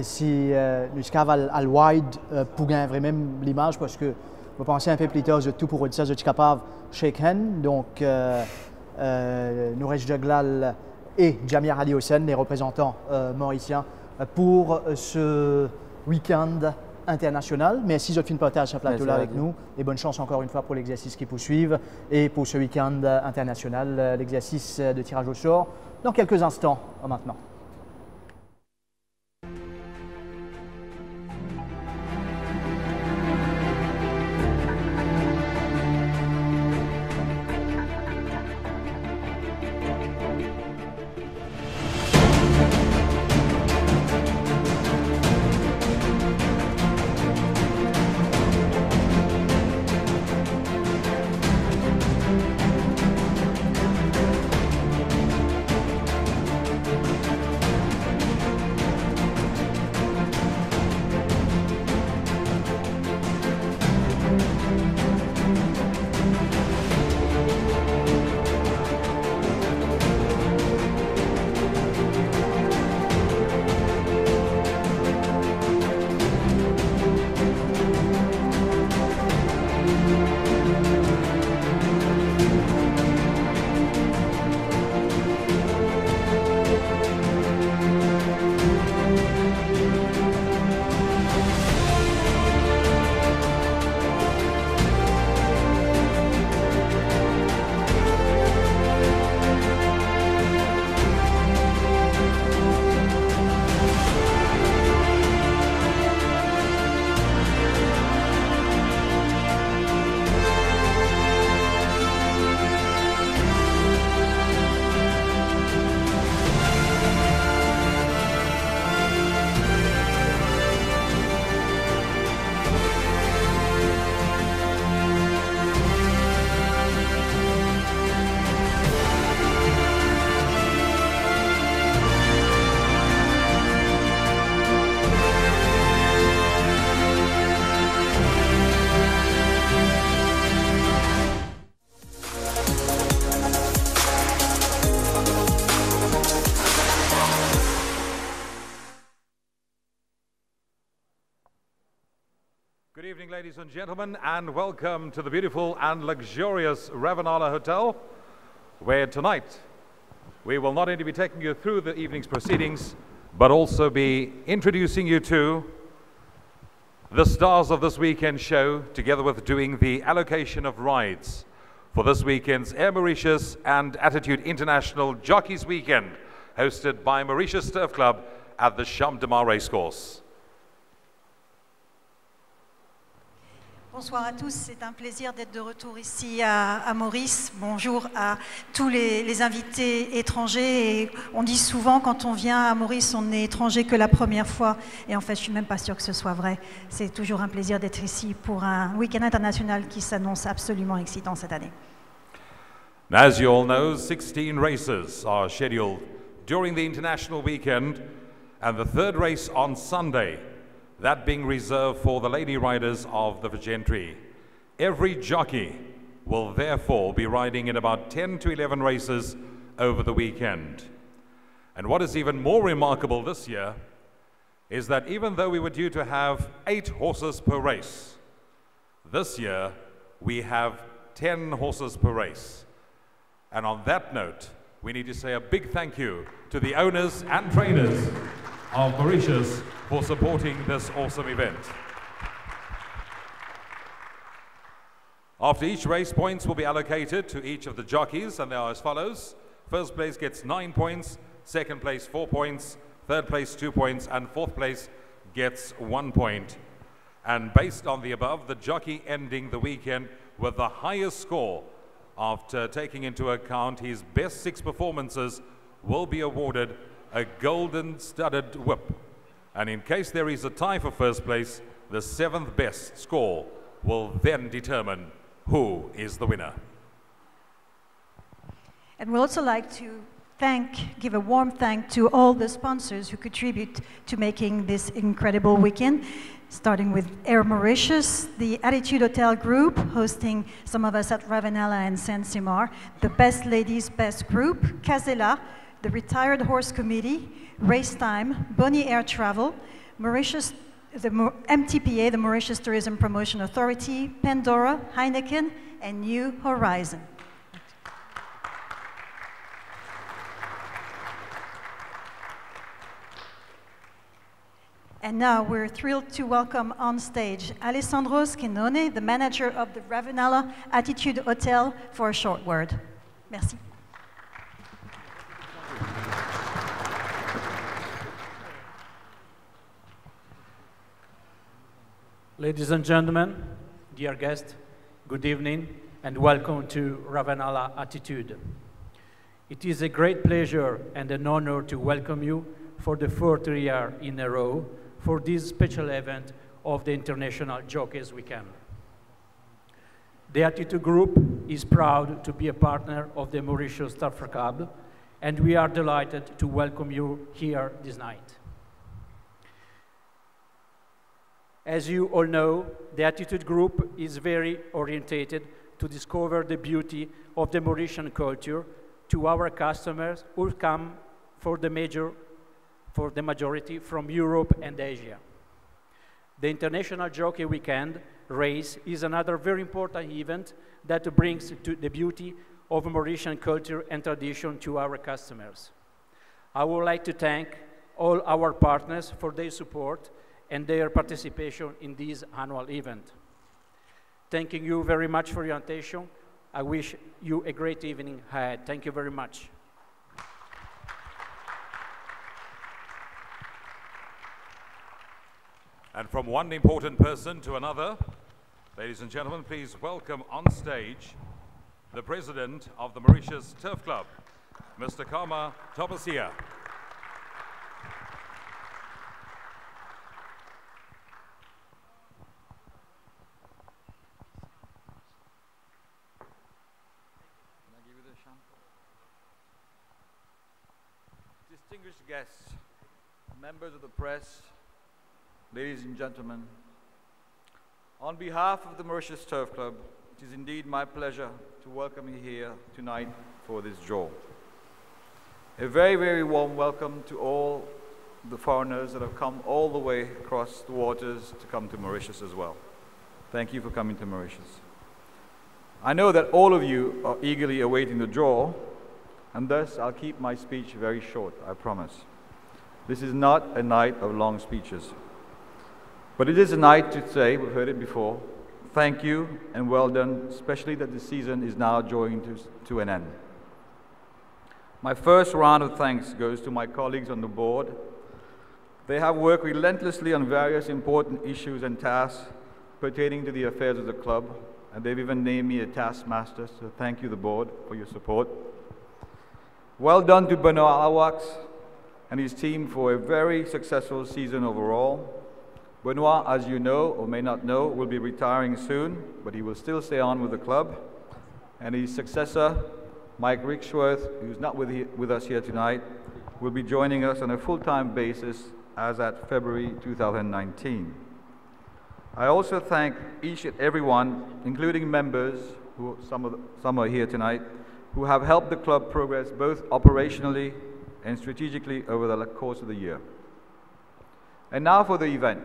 si nous sommes à wide pour gagner vraiment l'image parce que je pense un peu plus tard, tout pour ça, je suis capable de shake hand. Donc, Nouresh Jaglal et Jamir Ali Hossein, les représentants mauriciens, pour ce week-end international. Merci de fin partage ce plateau-là avec nous et bonne chance encore une fois pour l'exercice qui poursuit et pour ce week-end international, l'exercice de tirage au sort dans quelques instants maintenant. Good evening, ladies and gentlemen, and welcome to the beautiful and luxurious Ravenala Hotel, where tonight we will not only be taking you through the evening's proceedings, but also be introducing you to the stars of this weekend show, together with doing the allocation of rides for this weekend's Air Mauritius and Attitude International Jockeys Weekend, hosted by Mauritius Turf Club at the Champ de Mars Racecourse. Bonsoir à tous, c'est un plaisir d'être de retour ici à Maurice. Bonjour à tous les invités étrangers. Et on dit souvent quand on vient à Maurice, on n'est étranger que la première fois. Et en fait, je ne suis même pas sûre que ce soit vrai. C'est toujours un plaisir d'être ici pour un week-end international qui s'annonce absolument excitant cette année. As you all know, 16 races are scheduled during the international weekend, and the third race on Sunday, that being reserved for the lady riders of the Gentry. Every jockey will therefore be riding in about 10 to 11 races over the weekend. And what is even more remarkable this year is that even though we were due to have 8 horses per race, this year we have 10 horses per race. And on that note, we need to say a big thank you to the owners and trainers of Mauritius for supporting this awesome event. After each race, points will be allocated to each of the jockeys, and they are as follows. First place gets 9 points, second place 4 points, third place 2 points, and fourth place gets 1 point. And based on the above, the jockey ending the weekend with the highest score after taking into account his best 6 performances will be awarded a golden studded whip. And in case there is a tie for first place, the 7th best score will then determine who is the winner. And we'd also like to give a warm thank to all the sponsors who contribute to making this incredible weekend, starting with Air Mauritius, the Attitude Hotel Group, hosting some of us at Ravenala and Saint-Simar, the Best Ladies Best Group, Casella, the Retired Horse Committee, Race Time, Bonnie Air Travel, Mauritius, the MTPA, the Mauritius Tourism Promotion Authority, Pandora, Heineken, and New Horizon. And now we're thrilled to welcome on stage Alessandro Schinone, the manager of the Ravenala Attitude Hotel, for a short word. Merci. Ladies and gentlemen, dear guests, good evening and welcome to Ravenala Attitude. It is a great pleasure and an honor to welcome you for the 4th year in a row for this special event of the International Jockeys Weekend. The Attitude Group is proud to be a partner of the Mauritius Turf Club, and we are delighted to welcome you here this night. As you all know, the Attitude Group is very orientated to discover the beauty of the Mauritian culture to our customers who come for the majority from Europe and Asia. The International Jockey Weekend race is another very important event that brings to the beauty of Mauritian culture and tradition to our customers. I would like to thank all our partners for their support and their participation in this annual event. Thanking you very much for your attention. I wish you a great evening ahead. Thank you very much. And from one important person to another, ladies and gentlemen, please welcome on stage the president of the Mauritius Turf Club, Mr. Kama Topasia. Distinguished guests, members of the press, ladies and gentlemen, on behalf of the Mauritius Turf Club, it is indeed my pleasure to welcome you here tonight for this draw. A very, very warm welcome to all the foreigners that have come all the way across the waters to come to Mauritius as well. Thank you for coming to Mauritius. I know that all of you are eagerly awaiting the draw, and thus I'll keep my speech very short, I promise. This is not a night of long speeches, but it is a night to say, we've heard it before, thank you and well done, especially that the season is now drawing to an end. My first round of thanks goes to my colleagues on the board. They have worked relentlessly on various important issues and tasks pertaining to the affairs of the club, and they've even named me a taskmaster, so thank you, the board, for your support. Well done to Benoit Alawax and his team for a very successful season overall. Benoit, as you know or may not know, will be retiring soon, but he will still stay on with the club. And his successor, Mike Ricksworth, who's not with us here tonight, will be joining us on a full-time basis as at February 2019. I also thank each and everyone, including members, who some are here tonight, who have helped the club progress both operationally and strategically over the course of the year. And now for the event.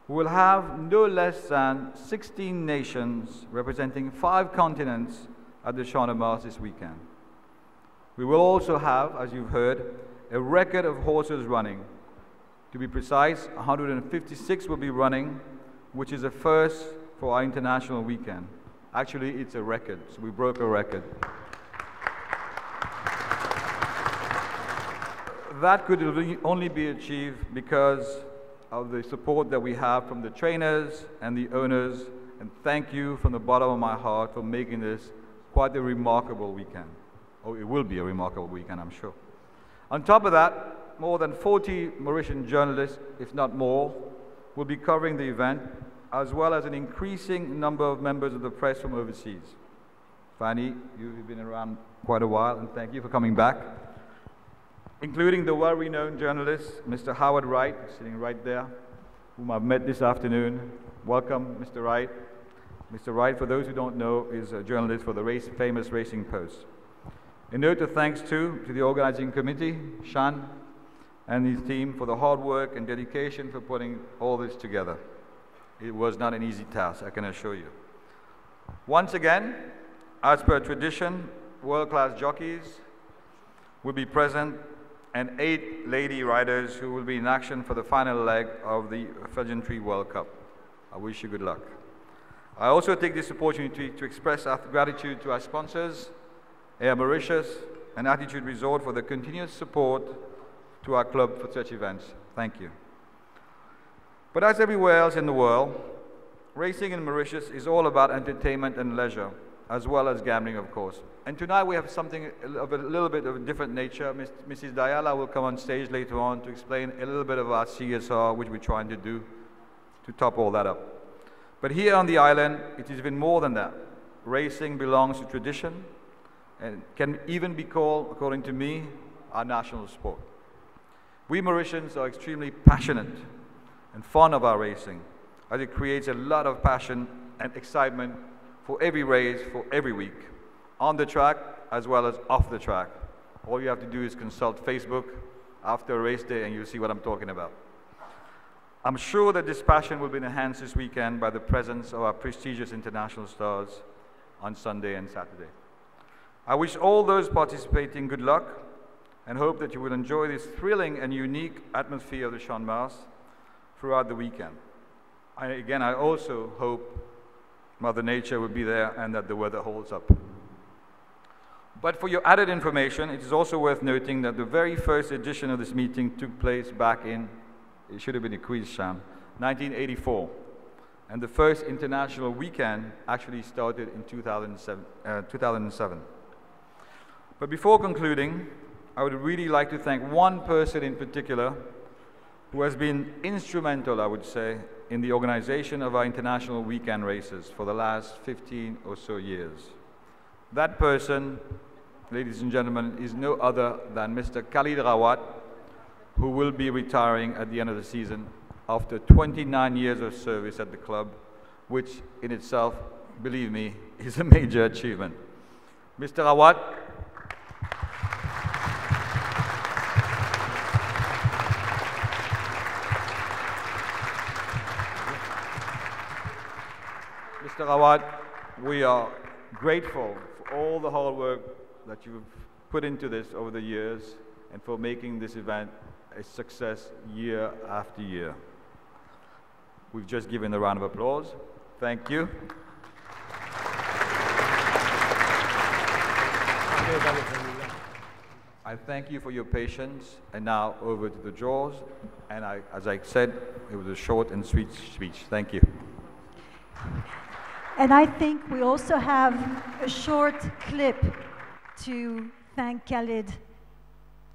We will have no less than 16 nations representing 5 continents at the Champ de Mars this weekend. We will also have, as you've heard, a record of horses running. To be precise, 156 will be running, which is a first for our international weekend. Actually, it's a record, so we broke a record. That could only be achieved because of the support that we have from the trainers and the owners, and thank you from the bottom of my heart for making this quite a remarkable weekend. Oh, it will be a remarkable weekend, I'm sure. On top of that, more than 40 Mauritian journalists, if not more, will be covering the event, as well as an increasing number of members of the press from overseas. Fanny, you've been around quite a while, and thank you for coming back. Including the well-renowned journalist, Mr. Howard Wright, sitting right there, whom I've met this afternoon. Welcome, Mr. Wright. Mr. Wright, for those who don't know, is a journalist for the famous Racing Post. A note of thanks, too, to the organizing committee, Shan, and his team for the hard work and dedication for putting all this together. It was not an easy task, I can assure you. Once again, as per tradition, world-class jockeys will be present and 8 lady riders who will be in action for the final leg of the Pageantry World Cup. I wish you good luck. I also take this opportunity to express our gratitude to our sponsors, Air Mauritius and Attitude Resort, for the continuous support to our club for such events. Thank you. But as everywhere else in the world, racing in Mauritius is all about entertainment and leisure, as well as gambling, of course. And tonight we have something of a little bit of a different nature. Mrs. Diala will come on stage later on to explain a little bit of our CSR, which we're trying to do to top all that up. But here on the island, it is even more than that. Racing belongs to tradition and can even be called, according to me, our national sport. We Mauritians are extremely passionate and fond of our racing, as it creates a lot of passion and excitement for every race, for every week, on the track as well as off the track. All you have to do is consult Facebook after a race day and you'll see what I'm talking about. I'm sure that this passion will be enhanced this weekend by the presence of our prestigious international stars on Sunday and Saturday. I wish all those participating good luck and hope that you will enjoy this thrilling and unique atmosphere of the Champ de Mars throughout the weekend. I also hope Mother Nature will be there and that the weather holds up. But for your added information, it is also worth noting that the very first edition of this meeting took place back in, it should have been a quiz, Sham, 1984. And the first international weekend actually started in 2007. But before concluding, I would really like to thank one person in particular who has been instrumental, I would say, in the organization of our international weekend races for the last 15 or so years. That person, ladies and gentlemen, is no other than Mr. Khalid Rawat, who will be retiring at the end of the season after 29 years of service at the club, which in itself, believe me, is a major achievement. Mr. Rawat, Mr. Rawat, we are grateful for all the hard work that you've put into this over the years and for making this event a success year after year. We've just given a round of applause. Thank you. I thank you for your patience, and now over to the draws. And as I said, it was a short and sweet speech. Thank you. And I think we also have a short clip to thank Khalid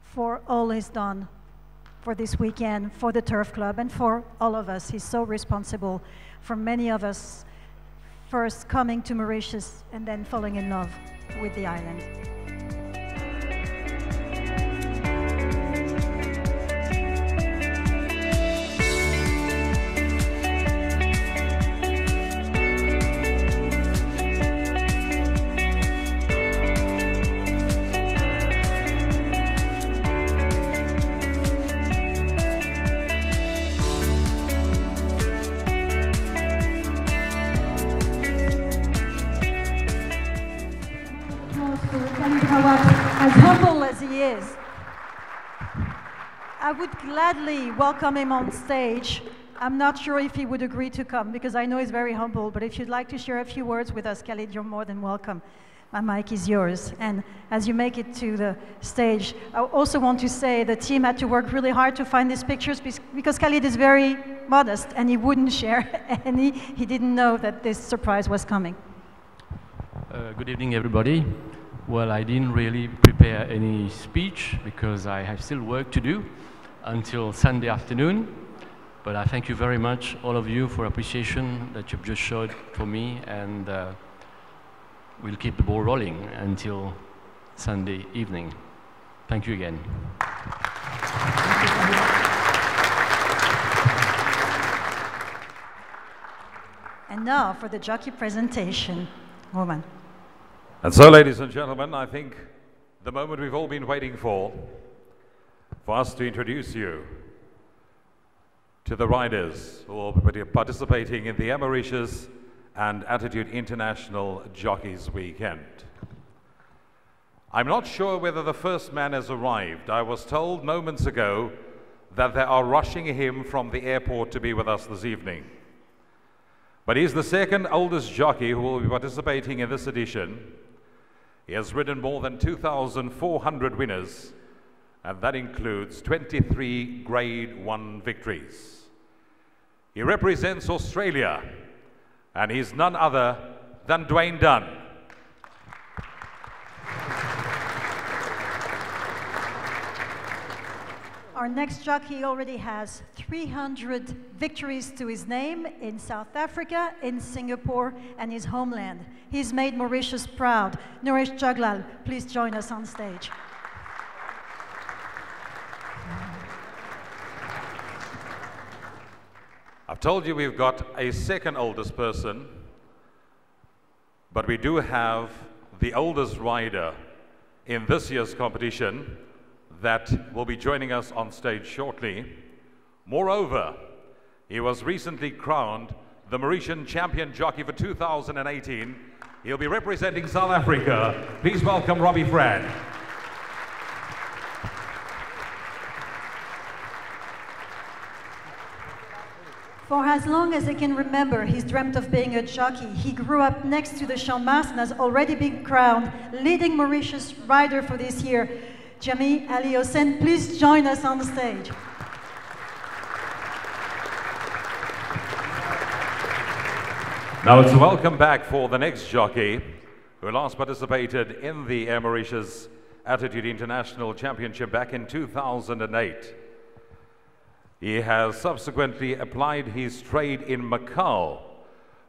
for all he's done for this weekend, for the Turf Club, and for all of us. He's so responsible for many of us first coming to Mauritius and then falling in love with the island. As humble as he is, I would gladly welcome him on stage. I'm not sure if he would agree to come because I know he's very humble, but if you'd like to share a few words with us, Khalid, you're more than welcome. My mic is yours. And as you make it to the stage, I also want to say the team had to work really hard to find these pictures because Khalid is very modest and he wouldn't share any. He didn't know that this surprise was coming. Good evening, everybody. Well, I didn't really prepare any speech because I have still work to do until Sunday afternoon. But I thank you very much, all of you, for appreciation that you've just showed for me, and we'll keep the ball rolling until Sunday evening. Thank you again. And now for the jockey presentation. Roman. And so, ladies and gentlemen, I think the moment we've all been waiting for us to introduce you to the riders who will be participating in the Mauritius and Attitude International Jockeys Weekend. I'm not sure whether the first man has arrived. I was told moments ago that they are rushing him from the airport to be with us this evening. But he's the second oldest jockey who will be participating in this edition. He has ridden more than 2,400 winners, and that includes 23 Grade 1 victories. He represents Australia, and he's none other than Dwayne Dunn. Our next jockey already has 300 victories to his name in South Africa, in Singapore, and his homeland. He's made Mauritius proud. Naresh Jaglal, please join us on stage. I've told you we've got a second oldest person, but we do have the oldest rider in this year's competition that will be joining us on stage shortly. Moreover, he was recently crowned the Mauritian champion jockey for 2018. He'll be representing South Africa. Please welcome Robbie Fran. For as long as he can remember, he's dreamt of being a jockey. He grew up next to the Champ de Mars and has already been crowned leading Mauritius rider for this year. Jami Ali Hossein, please join us on the stage. Now it's a welcome back for the next jockey who last participated in the Air Mauritius Attitude International Championship back in 2008. He has subsequently applied his trade in Macau,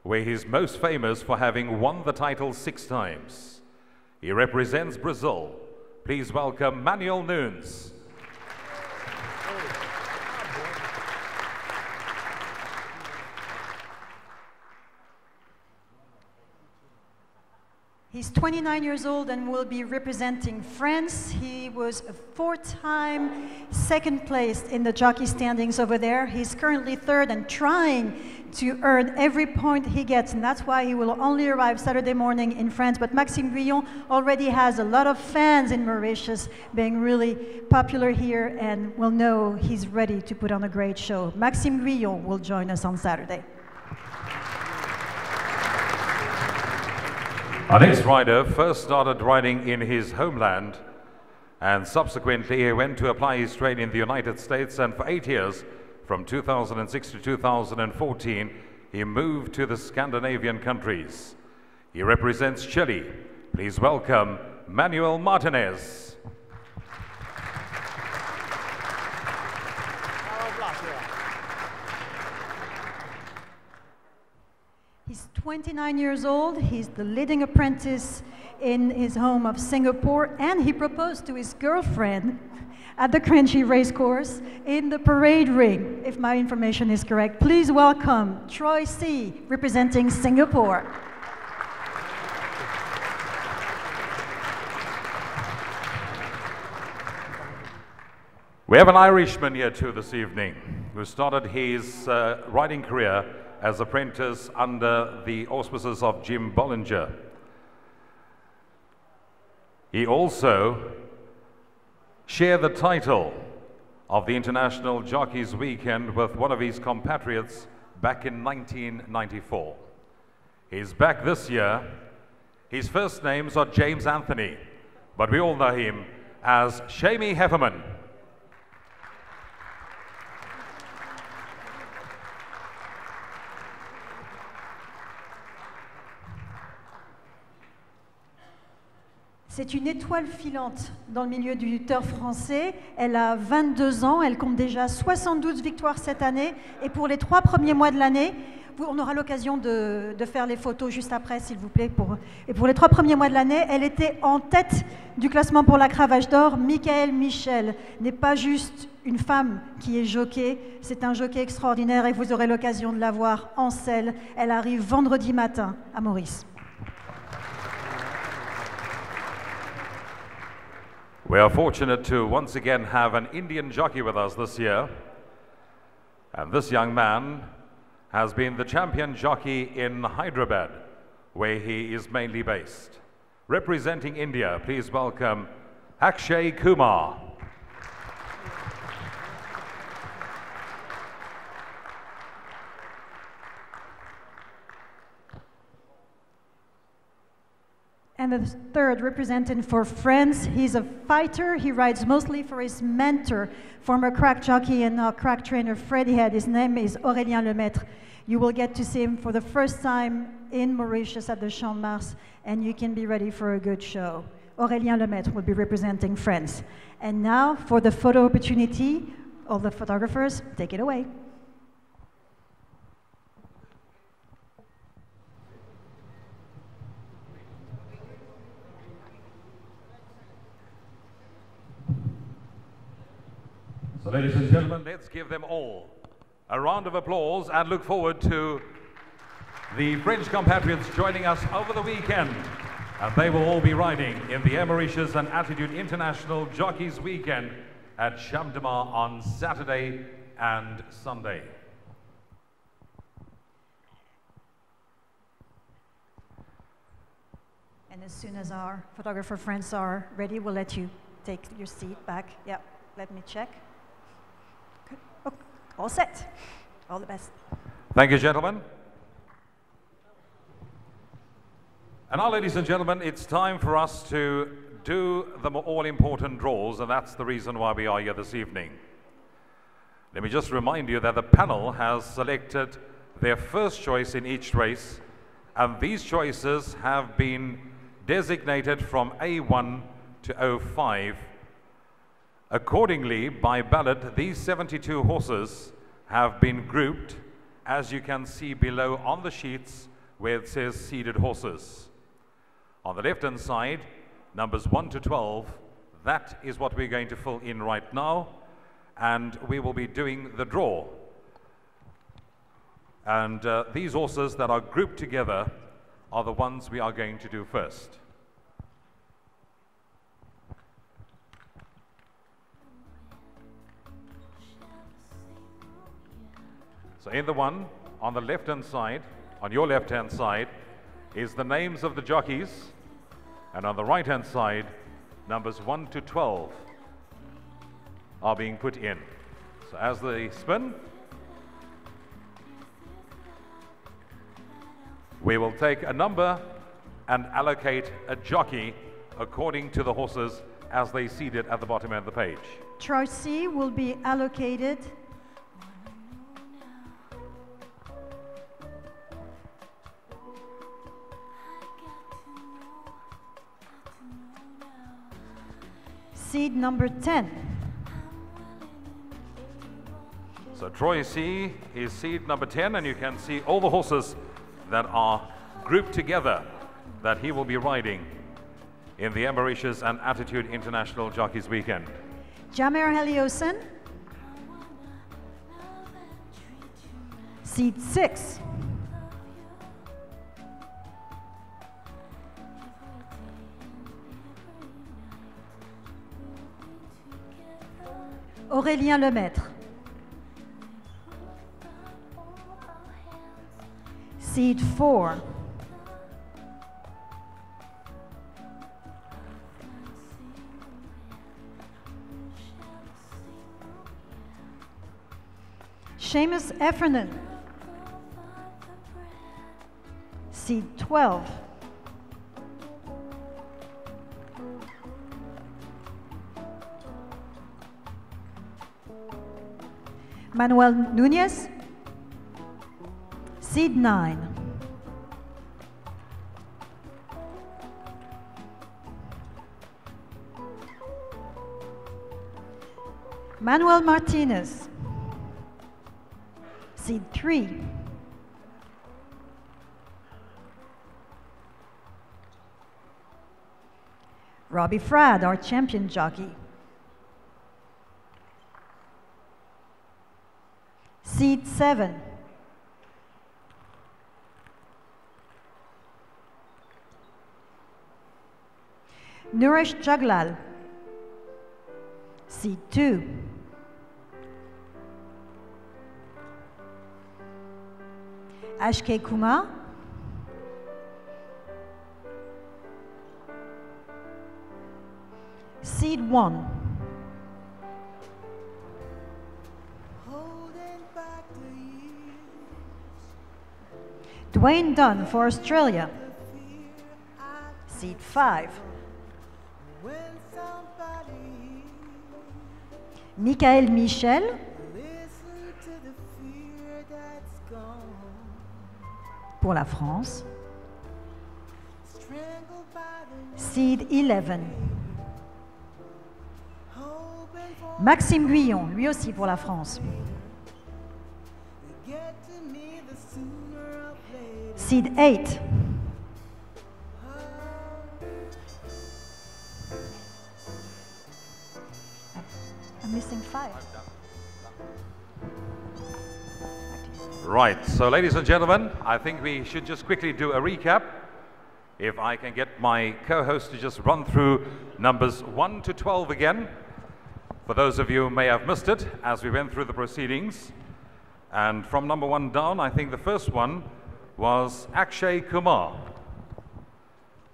where he's most famous for having won the title 6 times. He represents Brazil. Please welcome Manuel Nunes. He's 29 years old and will be representing France. He was a 4-time second place in the jockey standings over there. He's currently third and trying to earn every point he gets, and that's why he will only arrive Saturday morning in France. But Maxime Guyon already has a lot of fans in Mauritius, being really popular here, and will know he's ready to put on a great show. Maxime Guyon will join us on Saturday. Our next rider first started riding in his homeland, and subsequently he went to apply his trade in the United States, and for 8 years, from 2006 to 2014, he moved to the Scandinavian countries. He represents Chile. Please welcome Manuel Martinez. He's 29 years old. He's the leading apprentice in his home of Singapore, and he proposed to his girlfriend at the Kranji Racecourse in the parade ring, if my information is correct. Please welcome Troy C, representing Singapore. We have an Irishman here too this evening, who started his riding career as apprentice under the auspices of Jim Bollinger. He also shared the title of the International Jockeys Weekend with one of his compatriots back in 1994. He's back this year. His first names are James Anthony, but we all know him as Shamie Hefferman. C'est une étoile filante dans le milieu du turf français. Elle a 22 ans, elle compte déjà 72 victoires cette année. Et pour les 3 premiers mois de l'année, on aura l'occasion de faire les photos juste après, s'il vous plaît. Et pour les 3 premiers mois de l'année, elle était en tête du classement pour la cravache d'or. Michael Michel n'est pas juste une femme qui est jockey, c'est un jockey extraordinaire et vous aurez l'occasion de la voir en selle. Elle arrive vendredi matin à Maurice. We are fortunate to once again have an Indian jockey with us this year. And this young man has been the champion jockey in Hyderabad, where he is mainly based. Representing India, please welcome Akshay Kumar. And the third, representing for France, he's a fighter. He rides mostly for his mentor, former crack jockey and now crack trainer Freddy Head. His name is Aurélien Lemaitre. You will get to see him for the first time in Mauritius at the Champ de Mars, and you can be ready for a good show. Aurélien Lemaitre will be representing France. And now for the photo opportunity, all the photographers, take it away. So ladies and gentlemen, let's give them all a round of applause and look forward to the French compatriots joining us over the weekend. And they will all be riding in the Air Mauritius and Attitude International Jockeys Weekend at Champ de Mars on Saturday and Sunday. And as soon as our photographer friends are ready, we'll let you take your seat back. Yeah, let me check. Good. Oh, all set. All the best. Thank you, gentlemen. And now, ladies and gentlemen, it's time for us to do the all-important draws, and that's the reason why we are here this evening. Let me just remind you that the panel has selected their first choice in each race, and these choices have been designated from A1 to O5. Accordingly, by ballot, these 72 horses have been grouped, as you can see below on the sheets where it says seeded horses. On the left-hand side, numbers 1 to 12, that is what we're going to fill in right now, and we will be doing the draw. And these horses that are grouped together are the ones we are going to do first. So in the one on the left-hand side, on your left-hand side, is the names of the jockeys, and on the right-hand side, numbers 1 to 12 are being put in. So as they spin, we will take a number and allocate a jockey according to the horses as they seated at the bottom end of the page. Troy C will be allocated seed number 10. So Troy C is seed number 10, and you can see all the horses that are grouped together that he will be riding in the Mauritius and Attitude International Jockeys Weekend. Jamir Heliosen, seed 6. Aurélien Lemaître, seed 4. Seamus Heffernan, seed 12. Manuel Nunez, seed 9. Manuel Martinez, seed 3. Robbie Frad, our champion jockey, seed 7. Nuresh Jaglal, seed 2. Ashke Kumar, seed 1. Dwayne Dunn for Australia, seed 5. Michael Michel, pour la France, seed 11. Maxime Guyon, lui aussi pour la France, seed 8. I'm missing 5. Right, so ladies and gentlemen, I think we should just quickly do a recap. If I can get my co-host to just run through numbers 1 to 12 again, for those of you who may have missed it as we went through the proceedings. And from number 1 down, I think the first one was Akshay Kumar.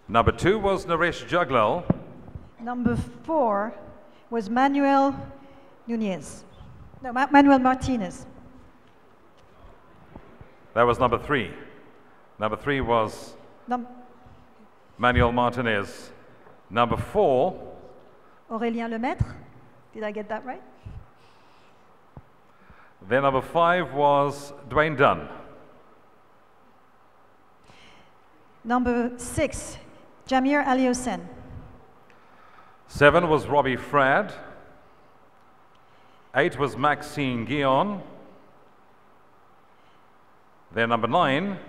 Number 2 was Naresh Jaglal. Number 4 was Manuel Nunez. No, Manuel Martinez. That was number 3. Number 3 was Manuel Martinez. Number 4. Aurélien Lemaître. Did I get that right? Then number 5 was Dwayne Dunn. Number 6, Jamir Heliosen. 7 was Robbie Frad. 8 was Maxime Guyon. Then number 9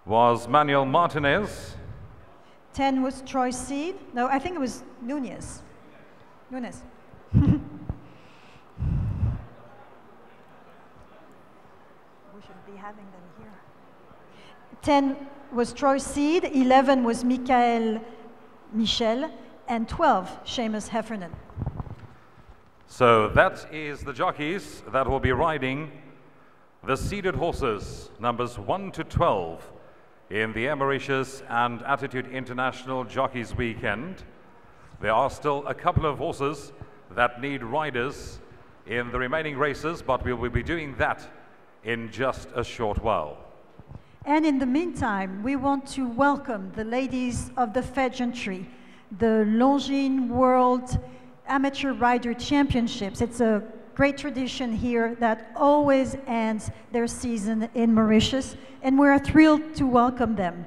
was Manuel Martinez. 10 was Troy Seed. No, I think it was Nunez. Nunez. We should be having them here. 10 was Troy Seed, 11 was Michael Michel, and 12, Seamus Heffernan. So that is the jockeys that will be riding the seeded horses, numbers 1 to 12, in the Air Mauritius and Attitude International Jockeys Weekend. There are still a couple of horses that need riders in the remaining races, but we will be doing that in just a short while. And in the meantime, we want to welcome the ladies of the Fedgentry, the Longines World Amateur Rider Championships. It's a great tradition here that always ends their season in Mauritius, and we're thrilled to welcome them.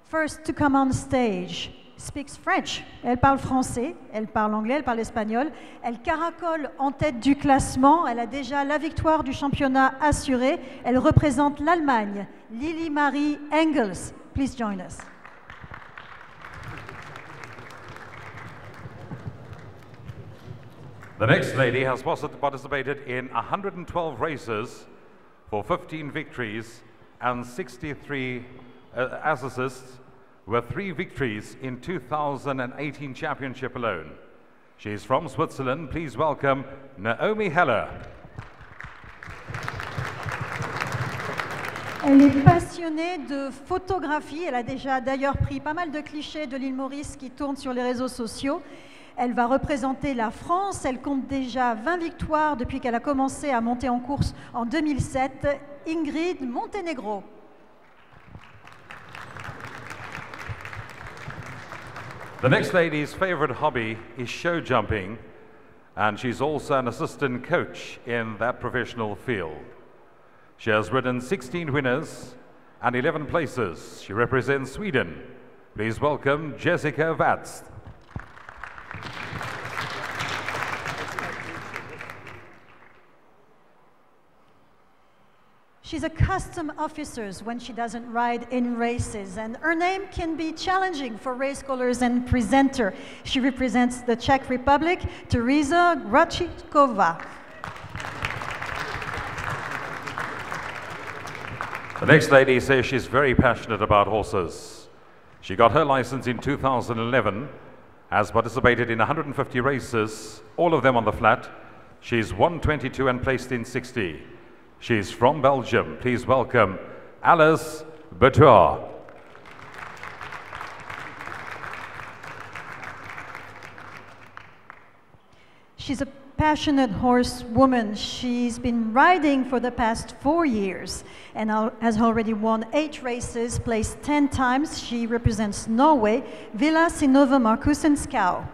First to come on stage, speaks French. Elle parle français, elle parle anglais, elle parle espagnol. Elle caracole en tête du classement. Elle a déjà la victoire du championnat assurée. Elle représente l'Allemagne. Lily Marie Engels, please join us. The next lady has participated in 112 races for 15 victories and 63 assists, with 3 victories in 2018 championship alone. She's from Switzerland. Please welcome Naomi Heller. Elle est passionnée de photographie. Elle a déjà d'ailleurs pris pas mal de clichés de l'île Maurice qui tournent sur les réseaux sociaux. Elle va représenter la France. Elle compte déjà 20 victoires depuis qu'elle a commencé à monter en course en 2007. Ingrid Montenegro. The next lady's favorite hobby is show jumping, and she's also an assistant coach in that professional field. She has ridden 16 winners and 11 places. She represents Sweden. Please welcome Jessica Vatz. She's a custom officer when she doesn't ride in races, and her name can be challenging for race callers and presenter. She represents the Czech Republic, Teresa Grachikova. The next lady says she's very passionate about horses. She got her license in 2011, has participated in 150 races, all of them on the flat. She's won 22 and placed in 60. She's from Belgium. Please welcome Alice Bertois. She's a passionate horsewoman. She's been riding for the past 4 years and has already won 8 races, placed 10 times. She represents Norway, Villa Sinova Markussen Skau.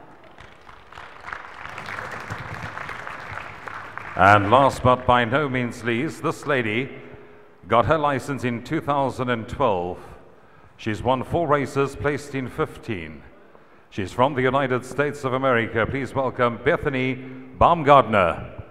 And last but by no means least, this lady got her license in 2012. She's won 4 races, placed in 15. She's from the United States of America. Please welcome Bethany Baumgardner.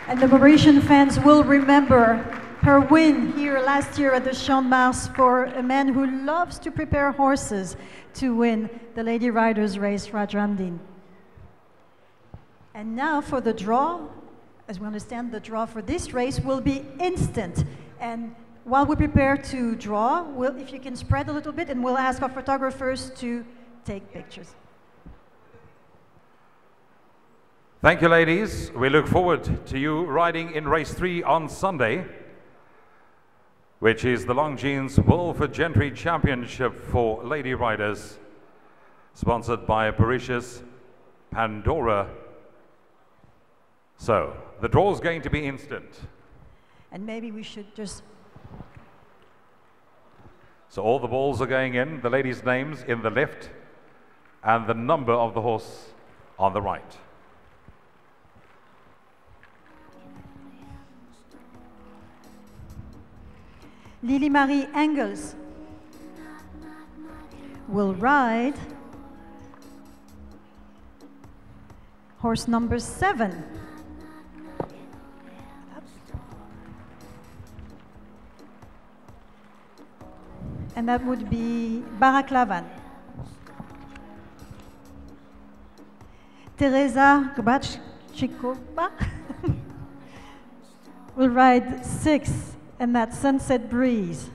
And the Mauritian fans will remember her win here last year at the Champ de Mars for a man who loves to prepare horses to win the Lady Riders race, Rajramdin. And now for the draw. As we understand, the draw for this race will be instant. And while we prepare to draw, if you can spread a little bit, and we'll ask our photographers to take pictures. Thank you, ladies. We look forward to you riding in race 3 on Sunday, which is the Longines World Gentry Championship for lady riders, sponsored by Mauritius Pandora. So, the draw is going to be instant. And maybe we should just... So all the balls are going in, the ladies' names in the left, and the number of the horse on the right. Lily Marie Engels will ride horse number 7. And that would be Baraklavan. Teresa Grachikova will ride 6, and that's Sunset Breeze.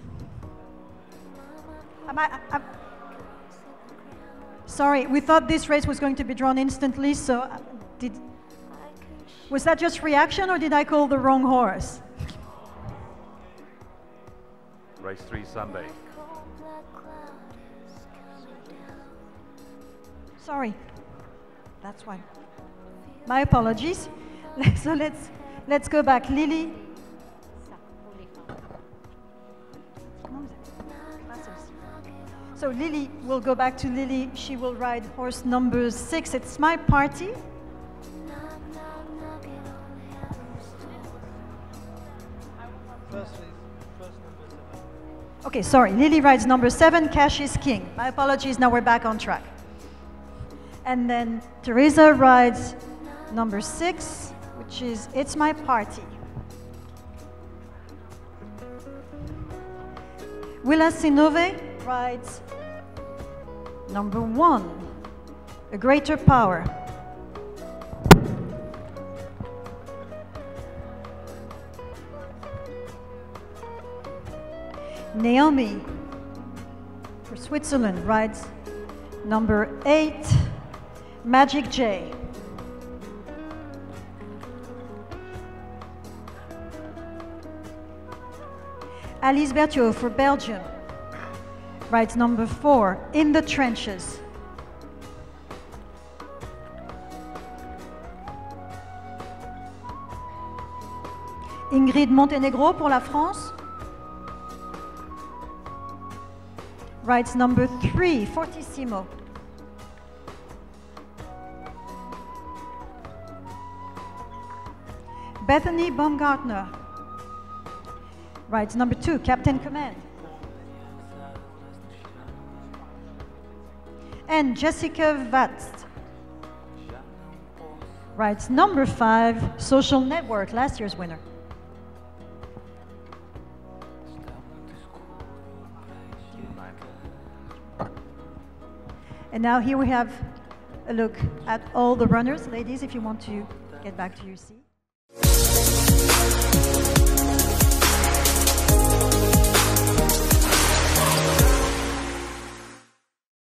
Sorry, we thought this race was going to be drawn instantly, so Was that just reaction or did I call the wrong horse? Race 3 Sunday. Sorry, that's why. My apologies. So let's go back. Lily. So Lily, we'll go back to Lily. She will ride horse number 6. It's My Party. Okay, sorry. Lily rides number 7, Cash is King. My apologies, now we're back on track. And then Teresa rides number 6, which is It's My Party. Willa Sinove rides number 1, A Greater Power. Naomi for Switzerland rides number 8, Magic J. Alice Berthiaud for Belgium rides number 4, In the Trenches. Ingrid Montenegro pour la France rides number 3, Fortissimo. Bethany Baumgartner rides number 2, Captain Command. And Jessica Vatst rides number 5, Social Network, last year's winner. And now here we have a look at all the runners. Ladies, if you want to get back to your seat.